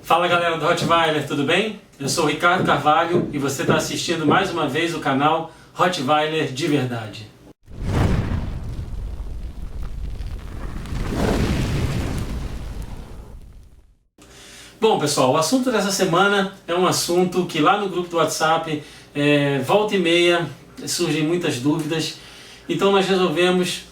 Fala galera do Rottweiler, tudo bem? Eu sou o Ricardo Carvalho e você está assistindo mais uma vez o canal Rottweiler de Verdade. Bom pessoal, o assunto dessa semana é um assunto que lá no grupo do WhatsApp, volta e meia, surgem muitas dúvidas. Então nós resolvemos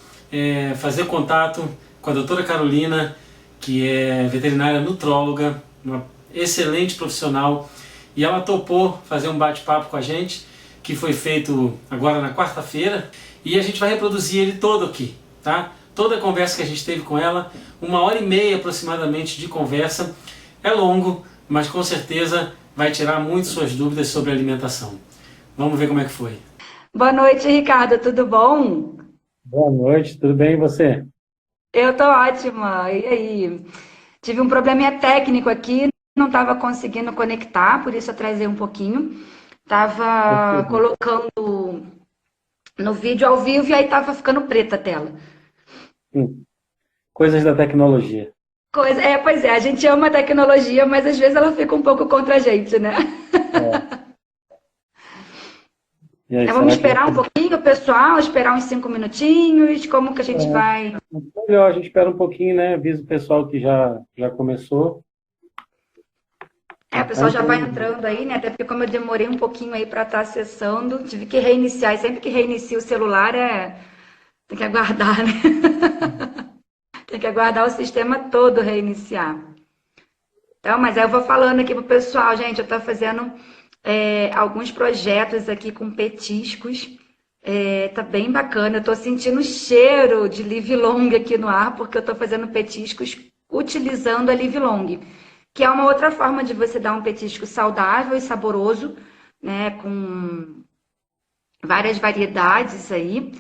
fazer contato com a doutora Carolina, que é veterinária nutróloga, uma excelente profissional, e ela topou fazer um bate-papo com a gente, que foi feito agora na quarta-feira, e a gente vai reproduzir ele todo aqui, tá? Toda a conversa que a gente teve com ela, 1h30 aproximadamente de conversa, é longo, mas com certeza vai tirar muito suas dúvidas sobre alimentação. Vamos ver como é que foi. Boa noite, Ricardo, tudo bom? Boa noite, tudo bem e você? Eu tô ótima. E aí? Tive um probleminha técnico aqui, não estava conseguindo conectar, por isso atrasei um pouquinho. Tava colocando no vídeo ao vivo e aí tava ficando preta a tela. Coisas da tecnologia. Pois é, a gente ama a tecnologia, mas às vezes ela fica um pouco contra a gente, né? E aí, Vamos será que esperar um pouquinho, pessoal, esperar uns 5 minutinhos, como que a gente vai... melhor, a gente espera um pouquinho, né? Avisa o pessoal que já começou. O pessoal já vai entrando aí, né? Até porque como eu demorei um pouquinho aí para estar acessando, tive que reiniciar. E sempre que reinicia o celular, tem que aguardar, né? Tem que aguardar o sistema todo reiniciar. Então, mas aí eu vou falando aqui pro pessoal, gente, eu tô fazendo alguns projetos aqui com petiscos. Tá bem bacana. Eu tô sentindo o cheiro de live long aqui no ar, porque eu tô fazendo petiscos utilizando a live long, que é uma outra forma de você dar um petisco saudável e saboroso, né, com várias variedades aí,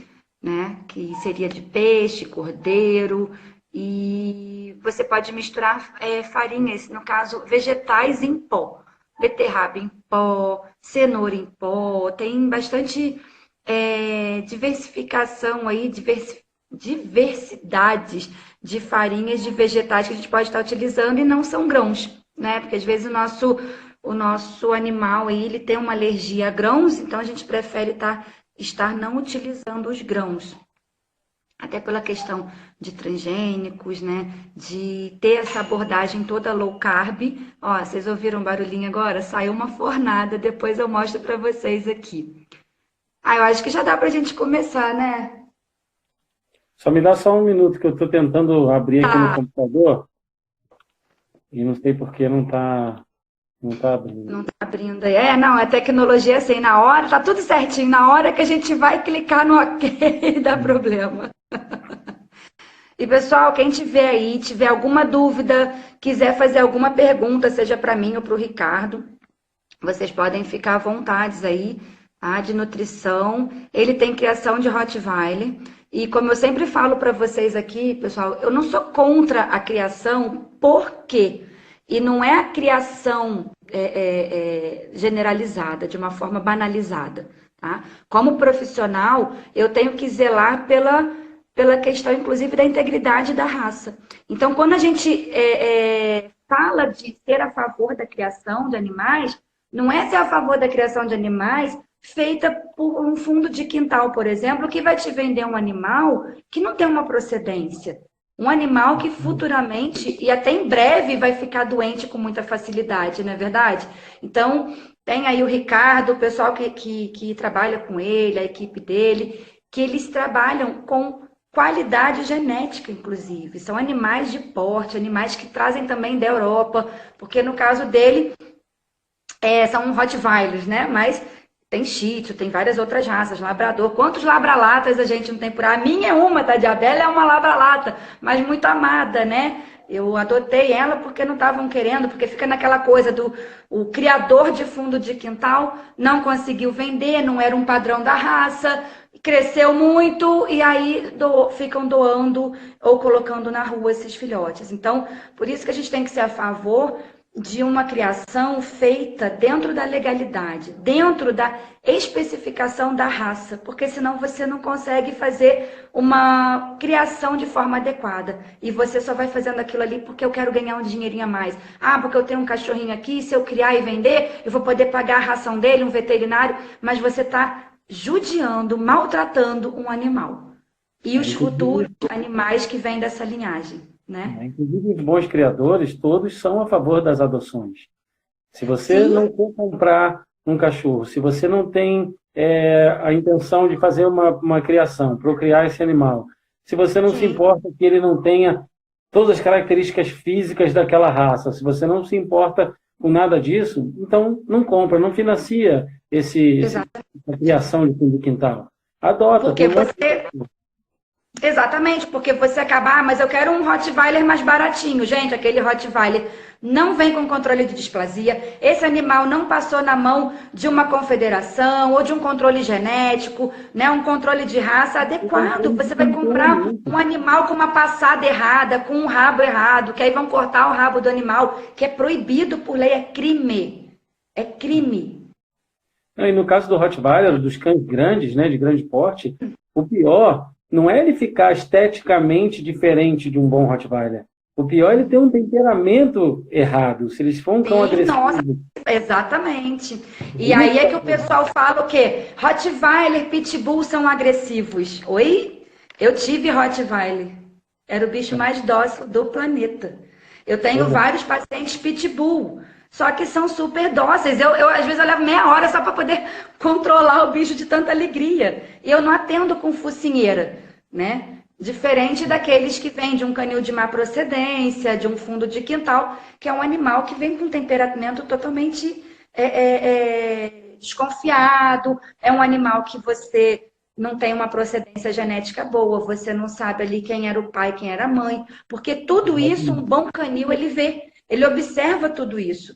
né, que seria de peixe, cordeiro, e você pode misturar farinhas, no caso, vegetais em pó, beterraba em pó, cenoura em pó, tem bastante diversificação aí, diversidades de farinhas de vegetais que a gente pode estar utilizando e não são grãos, né? Porque às vezes o nosso animal aí, ele tem uma alergia a grãos, então a gente prefere estar não utilizando os grãos. Até pela questão de transgênicos, né? De ter essa abordagem toda low carb. Ó, vocês ouviram um barulhinho agora? Saiu uma fornada, depois eu mostro para vocês aqui. Eu acho que já dá pra gente começar, né? Só me dá só um minuto que eu estou tentando abrir aqui no computador e não sei por que não tá abrindo. Não tá abrindo aí. Não, a tecnologia é assim, na hora, tá tudo certinho, na hora que a gente vai clicar no OK, dá problema. E pessoal, quem tiver aí, tiver alguma dúvida, quiser fazer alguma pergunta, seja para mim ou para o Ricardo, vocês podem ficar à vontade aí, tá? De nutrição. Ele tem criação de Rottweiler. E como eu sempre falo para vocês aqui, pessoal, eu não sou contra a criação, por quê? E não é a criação generalizada, de uma forma banalizada, tá? Como profissional, eu tenho que zelar pela questão, inclusive, da integridade da raça. Então, quando a gente fala de ser a favor da criação de animais, não é ser a favor da criação de animais feita por um fundo de quintal, por exemplo, que vai te vender um animal que não tem uma procedência. Um animal que futuramente e até em breve vai ficar doente com muita facilidade, não é verdade? Então, tem aí o Ricardo, o pessoal que trabalha com ele, a equipe dele, que eles trabalham com qualidade genética, inclusive. São animais de porte, animais que trazem também da Europa, porque no caso dele, são Rottweilers, né? Mas tem Shih Tzu, tem várias outras raças, labrador. Quantos labralatas a gente não tem por aí? A minha é uma, tá? A Bela é uma labralata, mas muito amada, né? Eu adotei ela porque não estavam querendo, porque fica naquela coisa o criador de fundo de quintal não conseguiu vender, não era um padrão da raça, cresceu muito e aí ficam doando ou colocando na rua esses filhotes. Então, por isso que a gente tem que ser a favor de uma criação feita dentro da legalidade, dentro da especificação da raça, porque senão você não consegue fazer uma criação de forma adequada. E você só vai fazendo aquilo ali porque eu quero ganhar um dinheirinho a mais. Ah, porque eu tenho um cachorrinho aqui, se eu criar e vender, eu vou poder pagar a ração dele, um veterinário, mas você está judiando, maltratando um animal. E os futuros animais que vêm dessa linhagem. Né? Inclusive, os bons criadores, todos são a favor das adoções. Se você não quer comprar um cachorro, se você não tem a intenção de fazer uma criação, procriar esse animal, se você não se importa que ele não tenha todas as características físicas daquela raça, se você não se importa com nada disso, então não compra, não financia essa criação de fundo de quintal. Adota. Porque Exatamente, porque você acaba, mas eu quero um Rottweiler mais baratinho. Gente, aquele Rottweiler não vem com controle de displasia. Esse animal não passou na mão de uma confederação ou de um controle genético, né? Um controle de raça adequado. Você vai comprar um animal com uma passada errada, com um rabo errado, que aí vão cortar o rabo do animal, que é proibido por lei, é crime. É crime. E no caso do Rottweiler, dos cães grandes, né, de grande porte, o pior não é ele ficar esteticamente diferente de um bom Rottweiler. O pior é ele ter um temperamento errado. Se eles for um cão agressivo. Nossa, exatamente. E aí é que o pessoal fala o quê? Rottweiler, Pitbull são agressivos. Oi? Eu tive Rottweiler. Era o bicho mais dócil do planeta. Eu tenho vários pacientes Pitbull. Só que são super dóceis. Às vezes, eu levo meia hora só para poder controlar o bicho de tanta alegria. E eu não atendo com focinheira, né? Diferente daqueles que vêm de um canil de má procedência, de um fundo de quintal, que é um animal que vem com um temperamento totalmente desconfiado. É um animal que você não tem uma procedência genética boa, você não sabe ali quem era o pai, quem era a mãe. Porque tudo isso, um bom canil, ele vê. Ele observa tudo isso,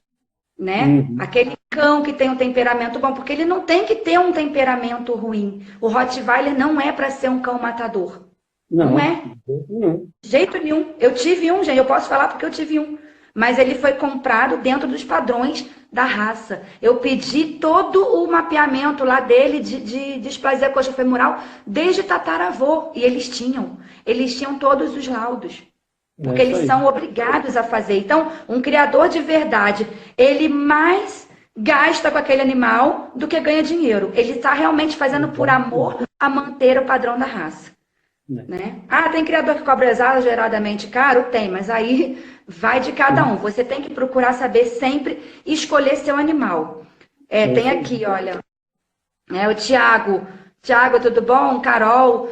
né? Aquele cão que tem um temperamento bom, porque ele não tem que ter um temperamento ruim. O Rottweiler não é para ser um cão matador. Não é. De jeito nenhum. Eu tive um, gente, eu posso falar porque eu tive um. Mas ele foi comprado dentro dos padrões da raça. Eu pedi todo o mapeamento lá dele de displasia coxofemoral desde tataravô. E eles tinham todos os laudos. Porque eles são obrigados a fazer. Então, um criador de verdade, ele mais gasta com aquele animal do que ganha dinheiro. Ele está realmente fazendo por amor a manter o padrão da raça. Né? Ah, tem criador que cobra exageradamente caro? Tem, mas aí vai de cada um. Você tem que procurar saber sempre escolher seu animal. Tem aqui, olha, o Tiago. Tiago, tudo bom? Carol.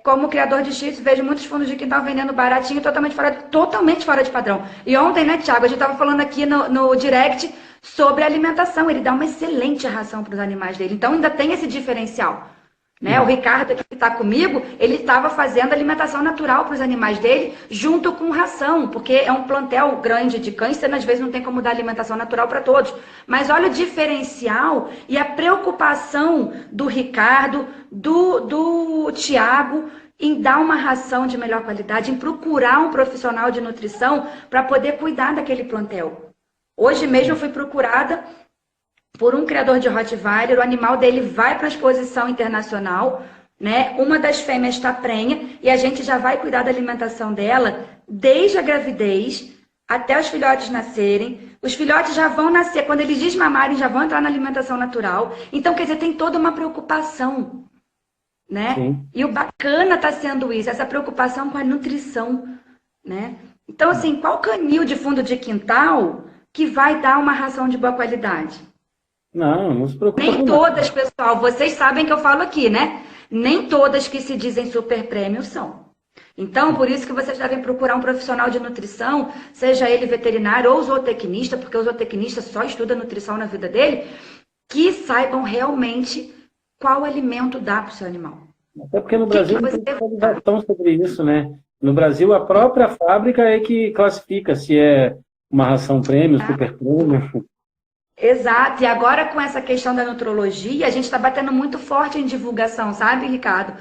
Como criador de Shih Tzu, vejo muitos fundos de quintal vendendo baratinho, totalmente fora de padrão. E ontem, né, Tiago, a gente estava falando aqui no direct sobre alimentação. Ele dá uma excelente ração para os animais dele. Então, ainda tem esse diferencial. Né? O Ricardo, que está comigo, ele estava fazendo alimentação natural para os animais dele, junto com ração, porque é um plantel grande de cães, e às vezes não tem como dar alimentação natural para todos. Mas olha o diferencial e a preocupação do Ricardo, do Tiago, em dar uma ração de melhor qualidade, em procurar um profissional de nutrição para poder cuidar daquele plantel. Hoje mesmo eu fui procurada por um criador de Rottweiler, o animal dele vai para a exposição internacional, né? Uma das fêmeas está prenha e a gente já vai cuidar da alimentação dela desde a gravidez até os filhotes nascerem. Os filhotes já vão nascer, quando eles desmamarem, já vão entrar na alimentação natural. Então, quer dizer, tem toda uma preocupação, né? Sim. E o bacana está sendo isso, essa preocupação com a nutrição, né? Então, assim, qual canil de fundo de quintal que vai dar uma ração de boa qualidade? Não se preocupe. Nem todas, pessoal, vocês sabem que eu falo aqui, né? Nem todas que se dizem super prêmio são. Então, por isso que vocês devem procurar um profissional de nutrição, seja ele veterinário ou zootecnista, porque o zootecnista só estuda nutrição na vida dele, que saibam realmente qual alimento dá para o seu animal. Até porque no Brasil não tem atualização sobre isso, né? No Brasil, a própria fábrica é que classifica se é uma ração prêmio, super prêmio. Exato, e agora com essa questão da nutrologia, a gente está batendo muito forte em divulgação, sabe, Ricardo?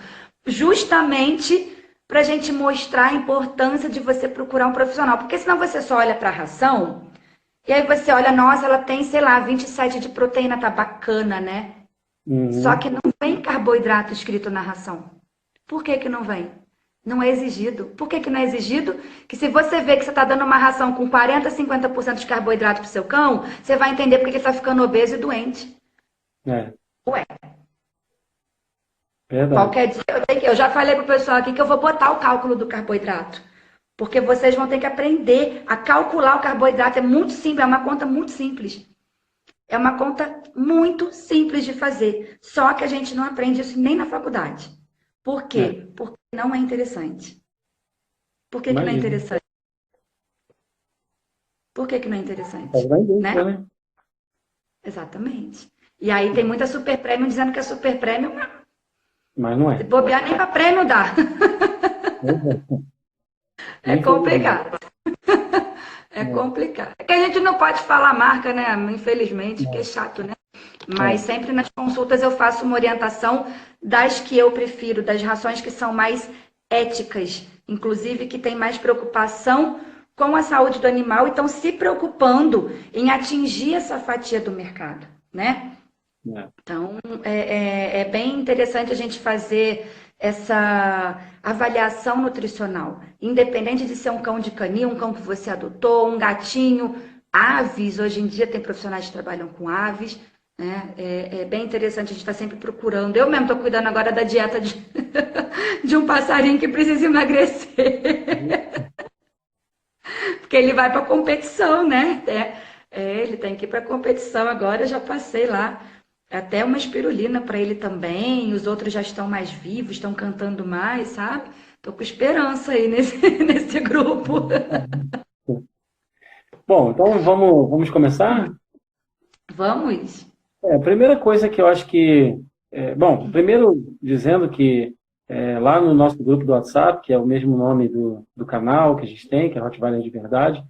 Justamente para a gente mostrar a importância de você procurar um profissional. Porque senão você só olha para a ração, e aí você olha, nossa, ela tem, sei lá, 27 de proteína, tá bacana, né? Só que não vem carboidrato escrito na ração. Por que que não vem? Não é exigido. Por que que não é exigido? Que se você vê que você está dando uma ração com 40, 50% de carboidrato pro seu cão, você vai entender porque ele está ficando obeso e doente. Ué. Verdade. Qualquer dia, eu já falei pro pessoal aqui que eu vou botar o cálculo do carboidrato. Porque vocês vão ter que aprender a calcular o carboidrato. É muito simples, é uma conta muito simples. É uma conta muito simples de fazer. Só que a gente não aprende isso nem na faculdade. Por quê? Porque não é interessante. Por que que não é interessante? Por que que não é interessante? Né? Exatamente. E aí tem muita super prêmio dizendo que é super prêmio, mas não é. Se bobear, nem para prêmio dá. É complicado. É complicado. É que a gente não pode falar marca, né? Infelizmente, porque é chato, né? Mas sempre nas consultas eu faço uma orientação das que eu prefiro, das rações que são mais éticas, inclusive que tem mais preocupação com a saúde do animal e estão se preocupando em atingir essa fatia do mercado, né? Então, é bem interessante a gente fazer essa avaliação nutricional, independente de ser um cão de canil, um cão que você adotou, um gatinho, aves, hoje em dia tem profissionais que trabalham com aves, né? É bem interessante, a gente está sempre procurando. Eu mesmo estou cuidando agora da dieta de um passarinho que precisa emagrecer. Porque ele vai para competição, né? Ele tem que ir para competição agora, eu já passei lá. Até uma espirulina para ele também, os outros já estão mais vivos, estão cantando mais, sabe? Tô com esperança aí nesse grupo. Bom, então vamos começar? Vamos. A primeira coisa que eu acho que... bom, primeiro dizendo que lá no nosso grupo do WhatsApp, que é o mesmo nome do canal que a gente tem, que é Rottweiler de Verdade,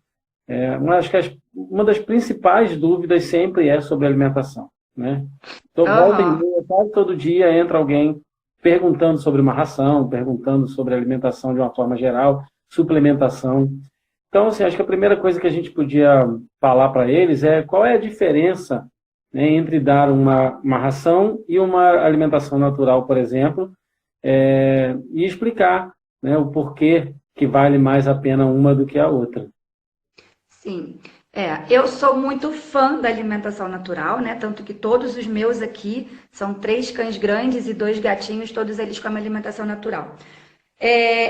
acho que uma das principais dúvidas sempre é sobre alimentação. Né? Então, volta e meia, quase todo dia entra alguém perguntando sobre uma ração, perguntando sobre alimentação de uma forma geral, suplementação. Então, assim, acho que a primeira coisa que a gente podia falar para eles é qual é a diferença, né, entre dar uma ração e uma alimentação natural, por exemplo, e explicar, né, o porquê que vale mais a pena uma do que a outra. Sim. Eu sou muito fã da alimentação natural, né? Tanto que todos os meus aqui são 3 cães grandes e 2 gatinhos, todos eles comem alimentação natural.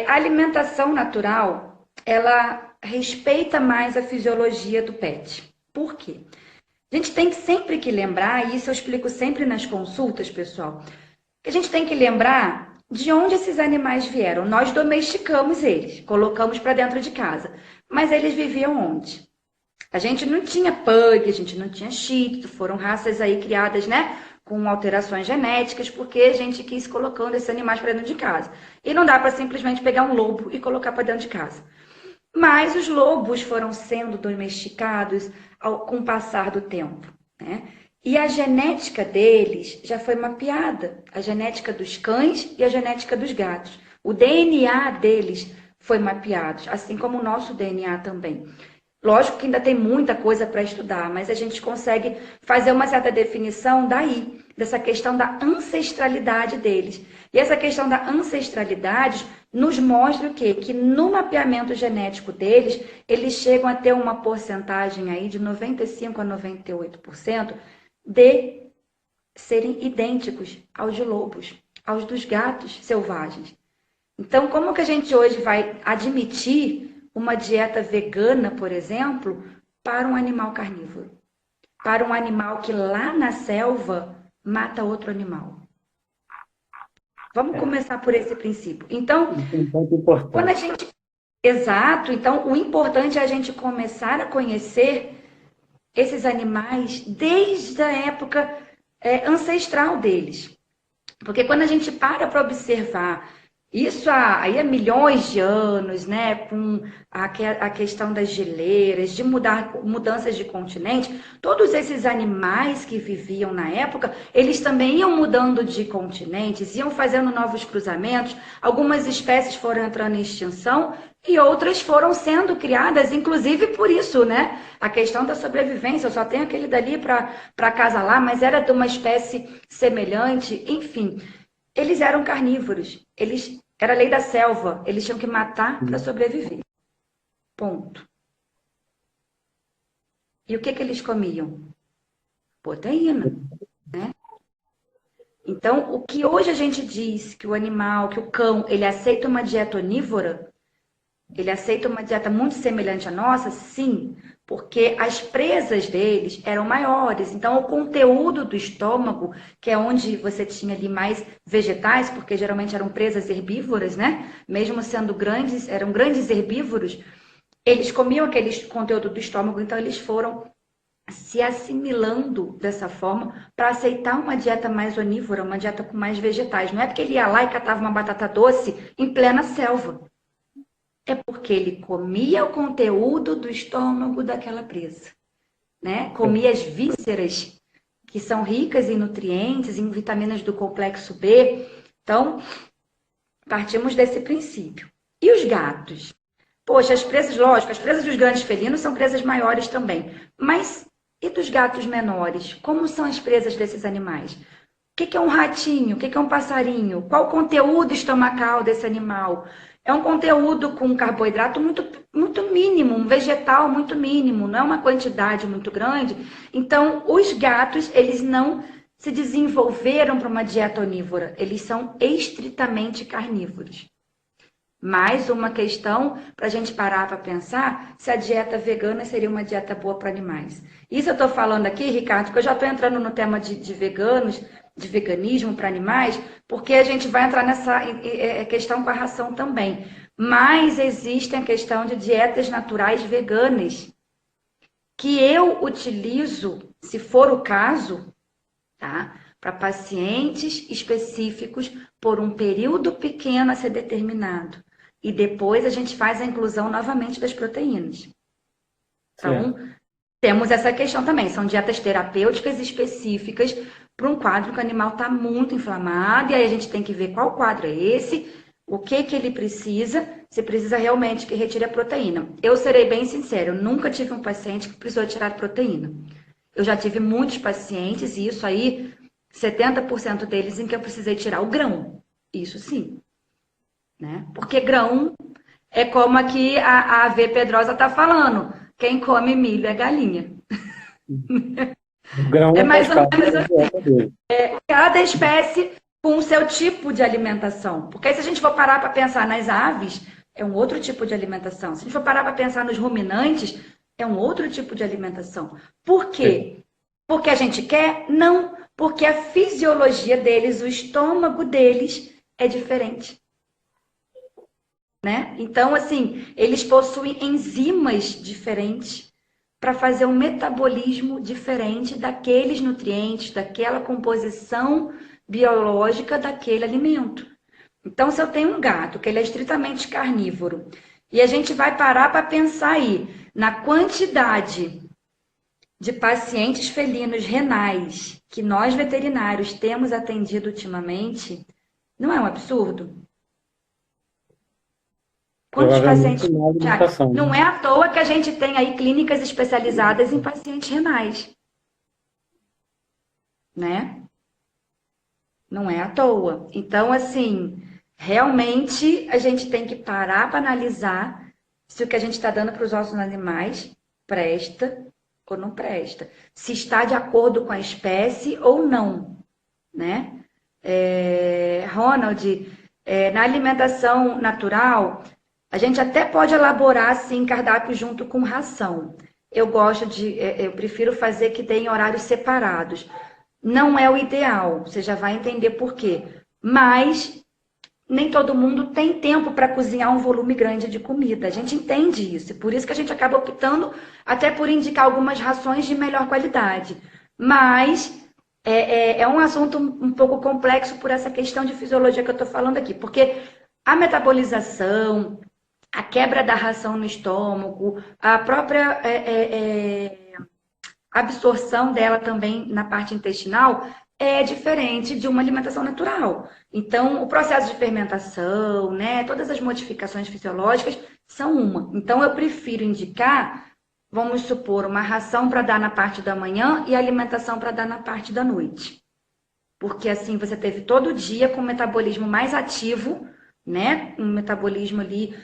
A alimentação natural, ela respeita mais a fisiologia do pet. Por quê? A gente tem sempre que lembrar, e isso eu explico sempre nas consultas, pessoal, que a gente tem que lembrar de onde esses animais vieram. Nós domesticamos eles, colocamos para dentro de casa. Mas eles viviam onde? A gente não tinha pug, a gente não tinha shih tzu, foram raças aí criadas, né, com alterações genéticas, porque a gente quis colocando esses animais para dentro de casa. E não dá para simplesmente pegar um lobo e colocar para dentro de casa. Mas os lobos foram sendo domesticados com o passar do tempo, né? E a genética deles já foi mapeada, a genética dos cães e a genética dos gatos. O DNA deles foi mapeado, assim como o nosso DNA também. Lógico que ainda tem muita coisa para estudar, mas a gente consegue fazer uma certa definição daí, dessa questão da ancestralidade deles. E essa questão da ancestralidade nos mostra o quê? Que no mapeamento genético deles, eles chegam a ter uma porcentagem aí de 95% a 98% de serem idênticos aos de lobos, aos dos gatos selvagens. Então, como que a gente hoje vai admitir uma dieta vegana, por exemplo, para um animal carnívoro? Para um animal que lá na selva mata outro animal. Vamos começar por esse princípio. Então, quando a gente... Exato. Então, o importante é a gente começar a conhecer esses animais desde a época ancestral deles. Porque quando a gente para observar Isso aí há milhões de anos, né? Com a questão das geleiras, de mudanças de continente, todos esses animais que viviam na época, eles também iam mudando de continentes, iam fazendo novos cruzamentos. Algumas espécies foram entrando em extinção e outras foram sendo criadas, inclusive por isso, né? A questão da sobrevivência. Eu só tenho aquele dali para casa lá, mas era de uma espécie semelhante, enfim. Eles eram carnívoros, era a lei da selva, eles tinham que matar para sobreviver. Ponto. E o que eles comiam? Proteína, né? Então, o que hoje a gente diz que o animal, que o cão, ele aceita uma dieta onívora, ele aceita uma dieta muito semelhante à nossa? Sim, porque as presas deles eram maiores. Então, o conteúdo do estômago, que é onde você tinha ali mais vegetais, porque geralmente eram presas herbívoras, né? Mesmo sendo grandes, eram grandes herbívoros, eles comiam aquele conteúdo do estômago, então eles foram se assimilando dessa forma para aceitar uma dieta mais onívora, uma dieta com mais vegetais. Não é porque ele ia lá e catava uma batata doce em plena selva. É porque ele comia o conteúdo do estômago daquela presa, né? Comia as vísceras, que são ricas em nutrientes, em vitaminas do complexo B. Então, partimos desse princípio. E os gatos? Poxa, as presas, lógico, as presas dos grandes felinos são presas maiores também. Mas e dos gatos menores? Como são as presas desses animais? O que é um ratinho? O que é um passarinho? Qual o conteúdo estomacal desse animal? É um conteúdo com carboidrato muito mínimo, um vegetal muito mínimo, não é uma quantidade muito grande. Então, os gatos, eles não se desenvolveram para uma dieta onívora, eles são estritamente carnívoros. Mais uma questão para a gente parar para pensar se a dieta vegana seria uma dieta boa para animais. Isso eu estou falando aqui, Ricardo, porque eu já estou entrando no tema de veganos, de veganismo para animais, porque a gente vai entrar nessa questão com a ração também. Mas existe a questão de dietas naturais veganas, que eu utilizo, se for o caso, tá? Para pacientes específicos por um período pequeno a ser determinado. E depois a gente faz a inclusão novamente das proteínas. Então, temos essa questão também. São dietas terapêuticas específicas para um quadro que o animal está muito inflamado. E aí a gente tem que ver qual quadro é esse, o que ele precisa, se precisa realmente que retire a proteína. Eu serei bem sincera, eu nunca tive um paciente que precisou tirar proteína. Eu já tive muitos pacientes, e isso aí, 70% deles em que eu precisei tirar o grão. Isso sim. Né? Porque grão é como aqui a AV Pedrosa está falando. Quem come milho é galinha. O grão é mais ou menos assim. Cada espécie com o seu tipo de alimentação. Porque aí, se a gente for parar para pensar nas aves, é um outro tipo de alimentação. Se a gente for parar para pensar nos ruminantes, é um outro tipo de alimentação. Por quê? Sim. Porque a gente quer? Não. Porque a fisiologia deles, o estômago deles é diferente. Né? Então, assim, eles possuem enzimas diferentes para fazer um metabolismo diferente daqueles nutrientes, daquela composição biológica daquele alimento. Então, se eu tenho um gato que ele é estritamente carnívoro e a gente vai parar para pensar aí na quantidade de pacientes felinos renais que nós veterinários temos atendido ultimamente, não é um absurdo? Quantos pacientes? Não é à toa que a gente tem aí clínicas especializadas em pacientes renais. Né? Não é à toa. Então, assim, realmente a gente tem que parar para analisar se o que a gente está dando para os nossos animais presta ou não presta. Se está de acordo com a espécie ou não. Né? Ronald, na alimentação natural, a gente até pode elaborar, sim, cardápio junto com ração. Eu prefiro fazer que tenha horários separados. Não é o ideal, você já vai entender por quê. Mas nem todo mundo tem tempo para cozinhar um volume grande de comida. A gente entende isso. Por isso que a gente acaba optando até por indicar algumas rações de melhor qualidade. Mas é um assunto um pouco complexo por essa questão de fisiologia que eu estou falando aqui. Porque a metabolização, a quebra da ração no estômago, a própria absorção dela também na parte intestinal é diferente de uma alimentação natural. Então, o processo de fermentação, né, todas as modificações fisiológicas são uma. Então, eu prefiro indicar, vamos supor, uma ração para dar na parte da manhã e alimentação para dar na parte da noite. Porque assim você teve todo o dia com o metabolismo mais ativo, né? Um metabolismo ali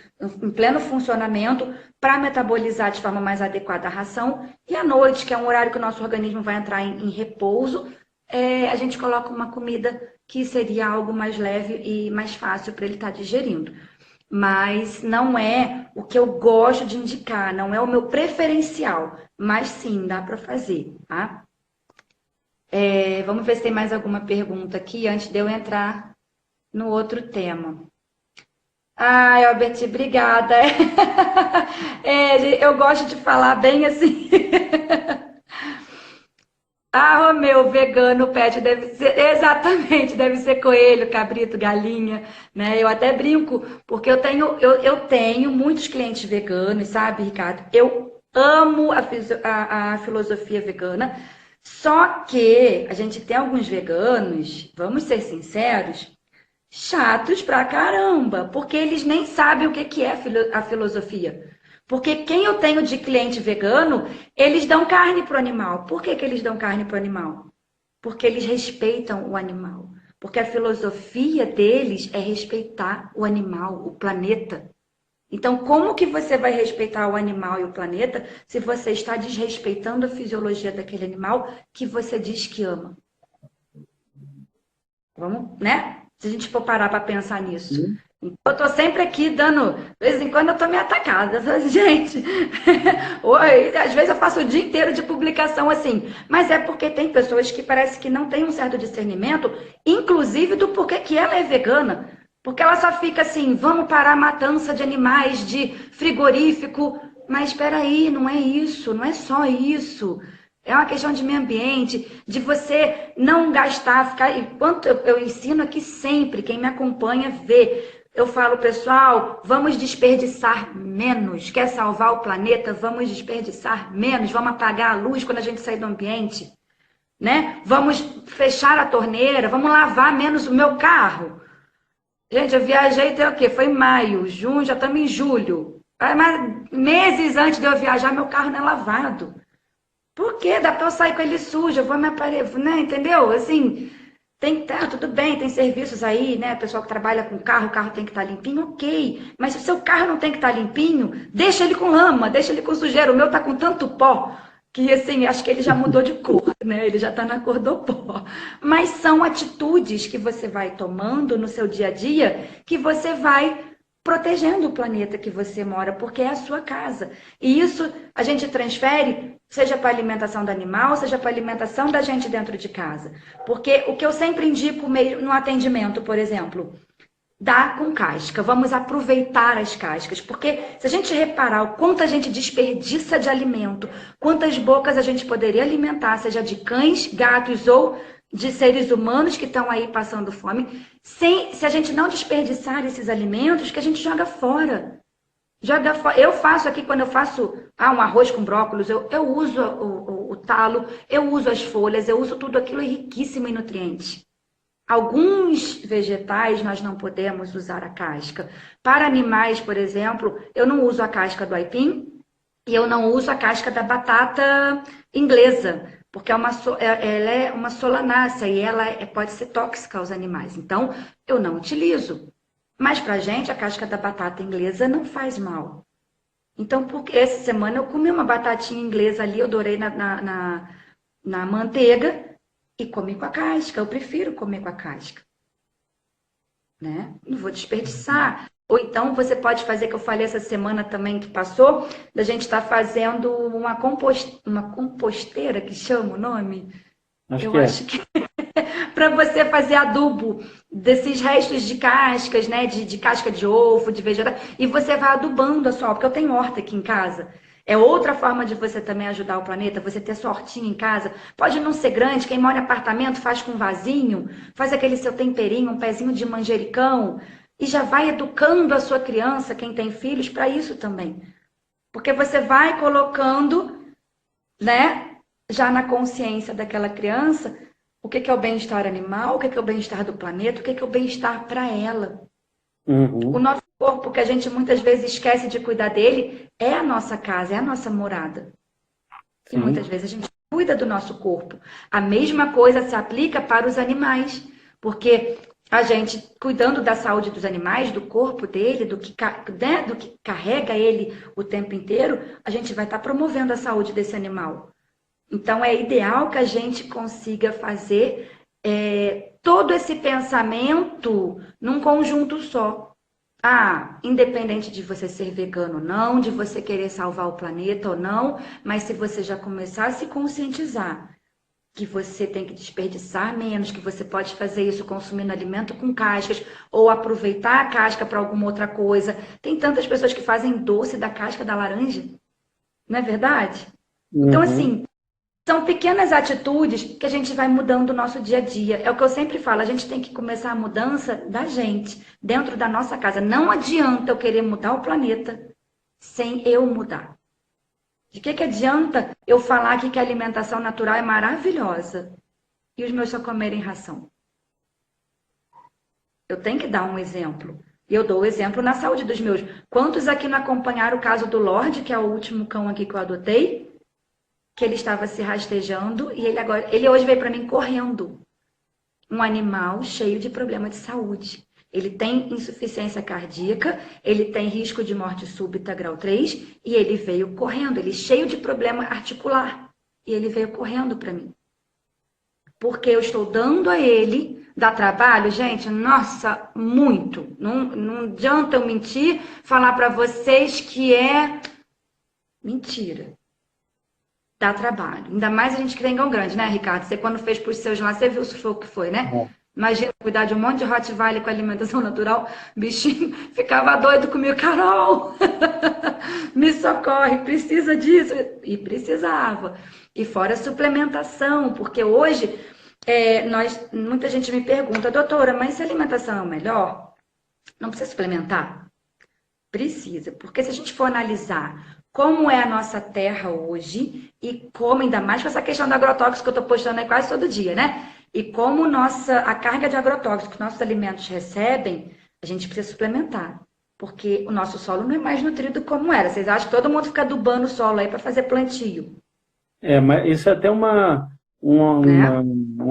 em pleno funcionamento para metabolizar de forma mais adequada a ração. E à noite, que é um horário que o nosso organismo vai entrar em repouso, a gente coloca uma comida que seria algo mais leve e mais fácil para ele estar digerindo. Mas não é o que eu gosto de indicar, não é o meu preferencial, mas sim, dá para fazer, tá? Vamos ver se tem mais alguma pergunta aqui antes de eu entrar no outro tema. Ai, Albert, obrigada. Eu gosto de falar bem assim. Ah, Romeu, vegano, pet, deve ser, exatamente, deve ser coelho, cabrito, galinha, né? Eu até brinco, porque eu tenho muitos clientes veganos, sabe, Ricardo? Eu amo a filosofia vegana, só que a gente tem alguns veganos, vamos ser sinceros, chatos pra caramba, porque eles nem sabem o que é a filosofia. Porque quem eu tenho de cliente vegano, eles dão carne para o animal. Por que eles dão carne para o animal? Porque eles respeitam o animal. Porque a filosofia deles é respeitar o animal, o planeta. Então, como que você vai respeitar o animal e o planeta se você está desrespeitando a fisiologia daquele animal que você diz que ama? Vamos, né? Se a gente for parar para pensar nisso. Eu tô sempre aqui dando, de vez em quando eu tô meio atacada, gente. Às vezes eu faço o dia inteiro de publicação assim, mas é porque tem pessoas que parece que não têm um certo discernimento, inclusive do porquê que ela é vegana. Porque ela só fica assim, vamos parar a matança de animais, de frigorífico. Mas espera aí, não é isso, não é só isso. É uma questão de meio ambiente, de você não gastar, ficar. Enquanto eu ensino aqui sempre, quem me acompanha vê. Eu falo, pessoal, vamos desperdiçar menos. Quer salvar o planeta? Vamos desperdiçar menos. Vamos apagar a luz quando a gente sair do ambiente, né? Vamos fechar a torneira, vamos lavar menos o meu carro. Gente, eu viajei até o quê? Foi em maio, junho, já estamos em julho. Mas meses antes de eu viajar, meu carro não é lavado. Por quê? Dá para eu sair com ele sujo, eu vou me aparelhar, né? Entendeu? Assim, tudo bem, tem serviços aí, né? Pessoal que trabalha com carro, o carro tem que estar limpinho, ok. Mas se o seu carro não tem que estar limpinho, deixa ele com lama, deixa ele com sujeira. O meu tá com tanto pó que, assim, acho que ele já mudou de cor, né? Ele já tá na cor do pó. Mas são atitudes que você vai tomando no seu dia a dia que você vai protegendo o planeta que você mora, porque é a sua casa. E isso a gente transfere, seja para alimentação do animal, seja para alimentação da gente dentro de casa. Porque o que eu sempre indico no atendimento, por exemplo, dá com casca. Vamos aproveitar as cascas. Porque se a gente reparar o quanto a gente desperdiça de alimento, quantas bocas a gente poderia alimentar, seja de cães, gatos ou de seres humanos que estão aí passando fome, se a gente não desperdiçar esses alimentos, que a gente joga fora. Eu faço aqui, quando eu faço um arroz com brócolis, eu uso o talo, eu uso as folhas, eu uso tudo aquilo, é riquíssimo em nutrientes. Alguns vegetais nós não podemos usar a casca. Para animais, por exemplo, eu não uso a casca do aipim e eu não uso a casca da batata inglesa, porque ela é uma solanácea e ela pode ser tóxica aos animais. Então, eu não utilizo. Mas pra gente, a casca da batata inglesa não faz mal. Então, porque essa semana eu comi uma batatinha inglesa ali, eu dourei na manteiga e comi com a casca. Eu prefiro comer com a casca, né? Não vou desperdiçar. Ou então você pode fazer, que eu falei essa semana também que passou, da gente estar fazendo uma composteira, que chama o nome? Acho que para você fazer adubo desses restos de cascas, né? De casca de ovo, de vegetal. E você vai adubando a sua horta, porque eu tenho horta aqui em casa. É outra forma de você também ajudar o planeta, você ter sua hortinha em casa. Pode não ser grande, quem mora em apartamento faz com vasinho, faz aquele seu temperinho, um pezinho de manjericão. e já vai educando a sua criança, quem tem filhos, para isso também. Porque você vai colocando, né, já na consciência daquela criança, o que é o bem-estar animal, o que é o bem-estar do planeta, o que é o bem-estar para ela. O nosso corpo, que a gente muitas vezes esquece de cuidar dele, é a nossa casa, é a nossa morada. E muitas vezes a gente cuida do nosso corpo. A mesma coisa se aplica para os animais, porque a gente, cuidando da saúde dos animais, do corpo dele, do que carrega ele o tempo inteiro, a gente vai estar promovendo a saúde desse animal. Então, é ideal que a gente consiga fazer todo esse pensamento num conjunto só. Independente de você ser vegano ou não, de você querer salvar o planeta ou não, mas se você já começar a se conscientizar que você tem que desperdiçar menos, que você pode fazer isso consumindo alimento com cascas, ou aproveitar a casca para alguma outra coisa. Tem tantas pessoas que fazem doce da casca da laranja, não é verdade? Então, assim, são pequenas atitudes que a gente vai mudando o nosso dia a dia. É o que eu sempre falo, a gente tem que começar a mudança da gente, dentro da nossa casa. Não adianta eu querer mudar o planeta sem eu mudar. De que adianta eu falar aqui que a alimentação natural é maravilhosa e os meus só comerem ração? Eu tenho que dar um exemplo. E eu dou o exemplo na saúde dos meus. Quantos aqui não acompanharam o caso do Lorde, que é o último cão aqui que eu adotei? Que ele estava se rastejando e ele hoje veio para mim correndo. Um animal cheio de problema de saúde. Ele tem insuficiência cardíaca, ele tem risco de morte súbita grau 3 e ele veio correndo, ele cheio de problema articular. E ele veio correndo para mim. Porque eu estou dando a ele, dá trabalho, gente, nossa, muito. Não adianta eu mentir, falar para vocês que é mentira. Dá trabalho. Ainda mais a gente que tem Gão Grande, né, Ricardo? Você quando fez para os seus lá, você viu o sufoco que foi, né? Imagina cuidar de um monte de Rottweiler com alimentação natural, bichinho ficava doido comigo. Carol, me socorre, precisa disso. E precisava. E fora a suplementação, porque hoje muita gente me pergunta, doutora, mas se a alimentação é o melhor, não precisa suplementar? Precisa, porque se a gente for analisar como é a nossa terra hoje e como, ainda mais com essa questão do agrotóxico que eu estou postando aí quase todo dia, né? E como a carga de agrotóxicos que nossos alimentos recebem, a gente precisa suplementar. Porque o nosso solo não é mais nutrido como era. Vocês acham que todo mundo fica adubando o solo aí para fazer plantio? Mas isso é até um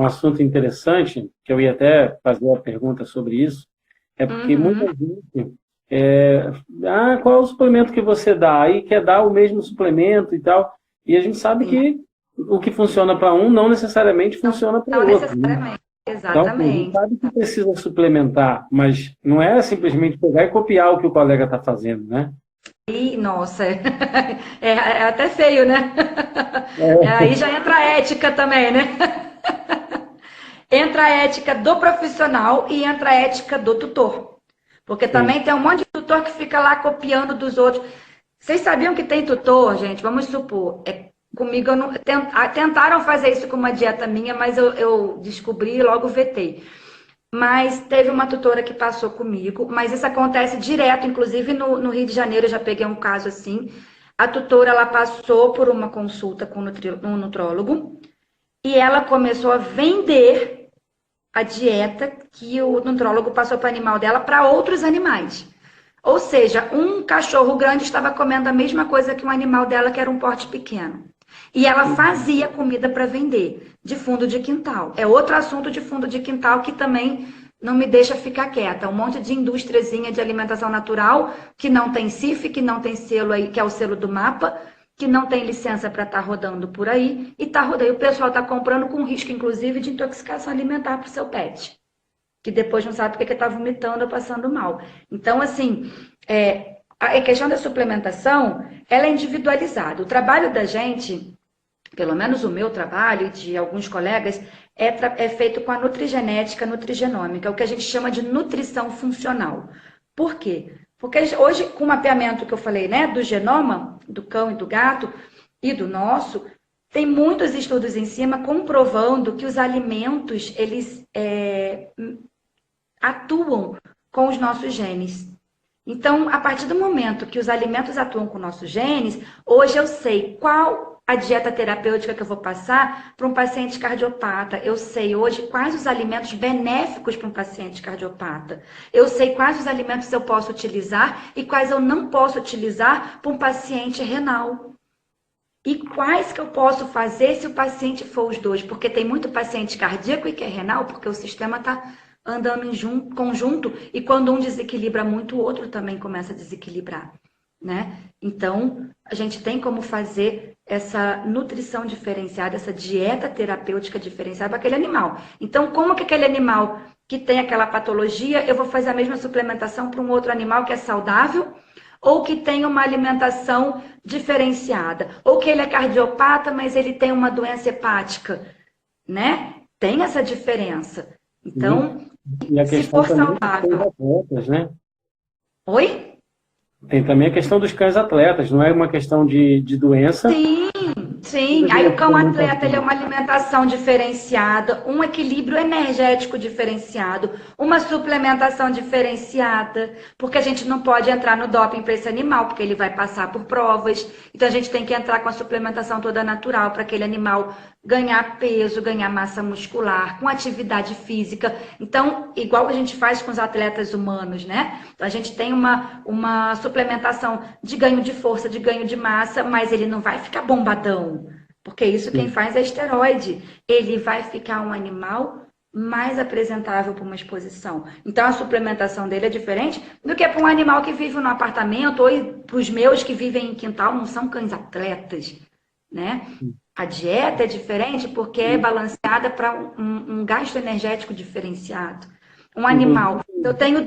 assunto interessante, que eu ia até fazer uma pergunta sobre isso. É porque muita gente... qual é o suplemento que você dá? Aí quer dar o mesmo suplemento e tal. E a gente sabe que o que funciona para um não necessariamente funciona para o outro. Não necessariamente, né? exatamente. Então, a gente sabe que precisa suplementar, mas não é simplesmente pegar e copiar o que o colega está fazendo, né? Nossa, é até feio, né? Aí já entra a ética também, né? Entra a ética do profissional e entra a ética do tutor. Porque também tem um monte de tutor que fica lá copiando dos outros. Vocês sabiam que tem tutor, gente? Vamos supor, comigo tentaram fazer isso com uma dieta minha, mas eu descobri e logo vetei. Mas teve uma tutora que passou comigo, mas isso acontece direto, inclusive no Rio de Janeiro eu já peguei um caso assim. A tutora, ela passou por uma consulta com um nutrólogo e ela começou a vender a dieta que o nutrólogo passou para o animal dela para outros animais. Ou seja, um cachorro grande estava comendo a mesma coisa que um animal dela que era um porte pequeno. E ela fazia comida para vender, de fundo de quintal. É outro assunto de fundo de quintal que também não me deixa ficar quieta. Um monte de indústriazinha de alimentação natural que não tem CIF, que não tem selo aí, que é o selo do MAPA, que não tem licença para estar rodando por aí. E o pessoal está comprando com risco, inclusive, de intoxicação alimentar para o seu pet. Que depois não sabe porque está vomitando ou passando mal. Então, assim, a questão da suplementação, ela é individualizada. O trabalho da gente, pelo menos o meu trabalho e de alguns colegas, é feito com a nutrigenética, nutrigenômica, o que a gente chama de nutrição funcional. Por quê? Porque hoje, com o mapeamento que eu falei, né, do genoma, do cão e do gato, e do nosso, tem muitos estudos em cima comprovando que os alimentos, eles atuam com os nossos genes. Então, a partir do momento que os alimentos atuam com nossos genes, hoje eu sei qual a dieta terapêutica que eu vou passar para um paciente cardiopata. Eu sei hoje quais os alimentos benéficos para um paciente cardiopata. Eu sei quais os alimentos eu posso utilizar e quais eu não posso utilizar para um paciente renal. E quais que eu posso fazer se o paciente for os dois? Porque tem muito paciente cardíaco e que é renal, porque o sistema está andando em conjunto, e quando um desequilibra muito, o outro também começa a desequilibrar, né? Então, a gente tem como fazer essa nutrição diferenciada, essa dieta terapêutica diferenciada para aquele animal. Então, como que aquele animal que tem aquela patologia, eu vou fazer a mesma suplementação para um outro animal que é saudável, ou que tem uma alimentação diferenciada, ou que ele é cardiopata, mas ele tem uma doença hepática, né? Tem essa diferença. Então, e a se questão for também saudável... dos atletas, né? Oi? Tem também a questão dos cães atletas, não é uma questão de doença. Sim, sim. Aí o cão atleta, ele é uma alimentação diferenciada, um equilíbrio energético diferenciado, uma suplementação diferenciada, porque a gente não pode entrar no doping para esse animal, porque ele vai passar por provas. Então a gente tem que entrar com a suplementação toda natural para aquele animal ganhar peso, ganhar massa muscular, com atividade física. Então, igual a gente faz com os atletas humanos, né? Então, a gente tem uma suplementação de ganho de força, de ganho de massa, mas ele não vai ficar bombadão, porque isso quem faz é esteroide. Ele vai ficar um animal mais apresentável para uma exposição. Então, a suplementação dele é diferente do que para um animal que vive no apartamento, ou para os meus que vivem em quintal, não são cães atletas, né? A dieta é diferente porque é balanceada para um gasto energético diferenciado. Um animal. Eu tenho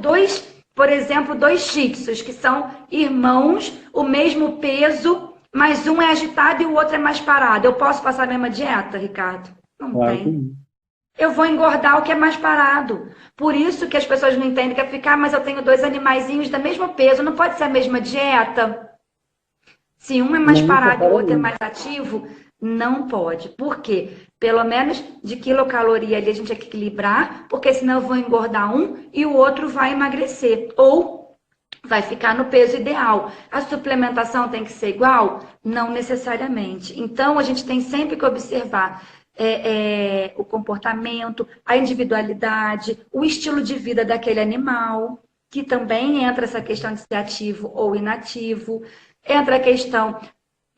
por exemplo, dois shih tzus, que são irmãos, o mesmo peso, mas um é agitado e o outro é mais parado. Eu posso passar a mesma dieta, Ricardo? Não tem. Eu vou engordar o que é mais parado. Por isso que as pessoas não entendem que é ficar, mas eu tenho dois animaizinhos do mesmo peso, não pode ser a mesma dieta? Se um é mais parado e o outro é mais ativo, não pode. Por quê? Pelo menos de quilocaloria ali a gente tem que equilibrar, porque senão eu vou engordar um e o outro vai emagrecer. Ou vai ficar no peso ideal. A suplementação tem que ser igual? Não necessariamente. Então, a gente tem sempre que observar o comportamento, a individualidade, o estilo de vida daquele animal, que também entra essa questão de ser ativo ou inativo. Entra a questão,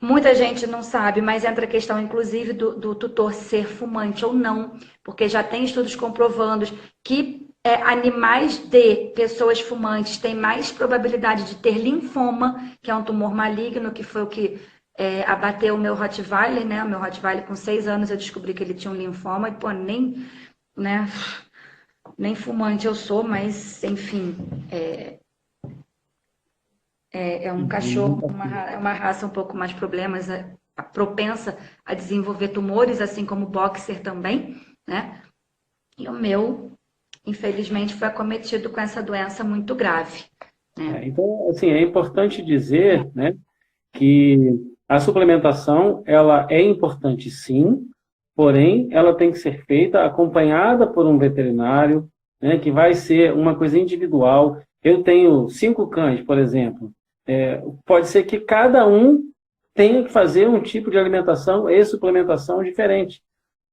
muita gente não sabe, mas entra a questão, inclusive, do tutor ser fumante ou não, porque já tem estudos comprovando que animais de pessoas fumantes têm mais probabilidade de ter linfoma, que é um tumor maligno, que foi o que abateu o meu Rottweiler, né? O meu Rottweiler, com 6 anos, eu descobri que ele tinha um linfoma, e, pô, nem fumante eu sou, mas, enfim... É um cachorro, uma raça um pouco mais propensa a desenvolver tumores, assim como o boxer também, né? E o meu, infelizmente, foi acometido com essa doença muito grave, né? Então, assim, é importante dizer, né, que a suplementação, ela é importante sim, porém, ela tem que ser feita acompanhada por um veterinário, né, que vai ser uma coisa individual. Eu tenho 5 cães, por exemplo. Pode ser que cada um tenha que fazer um tipo de alimentação e suplementação diferente,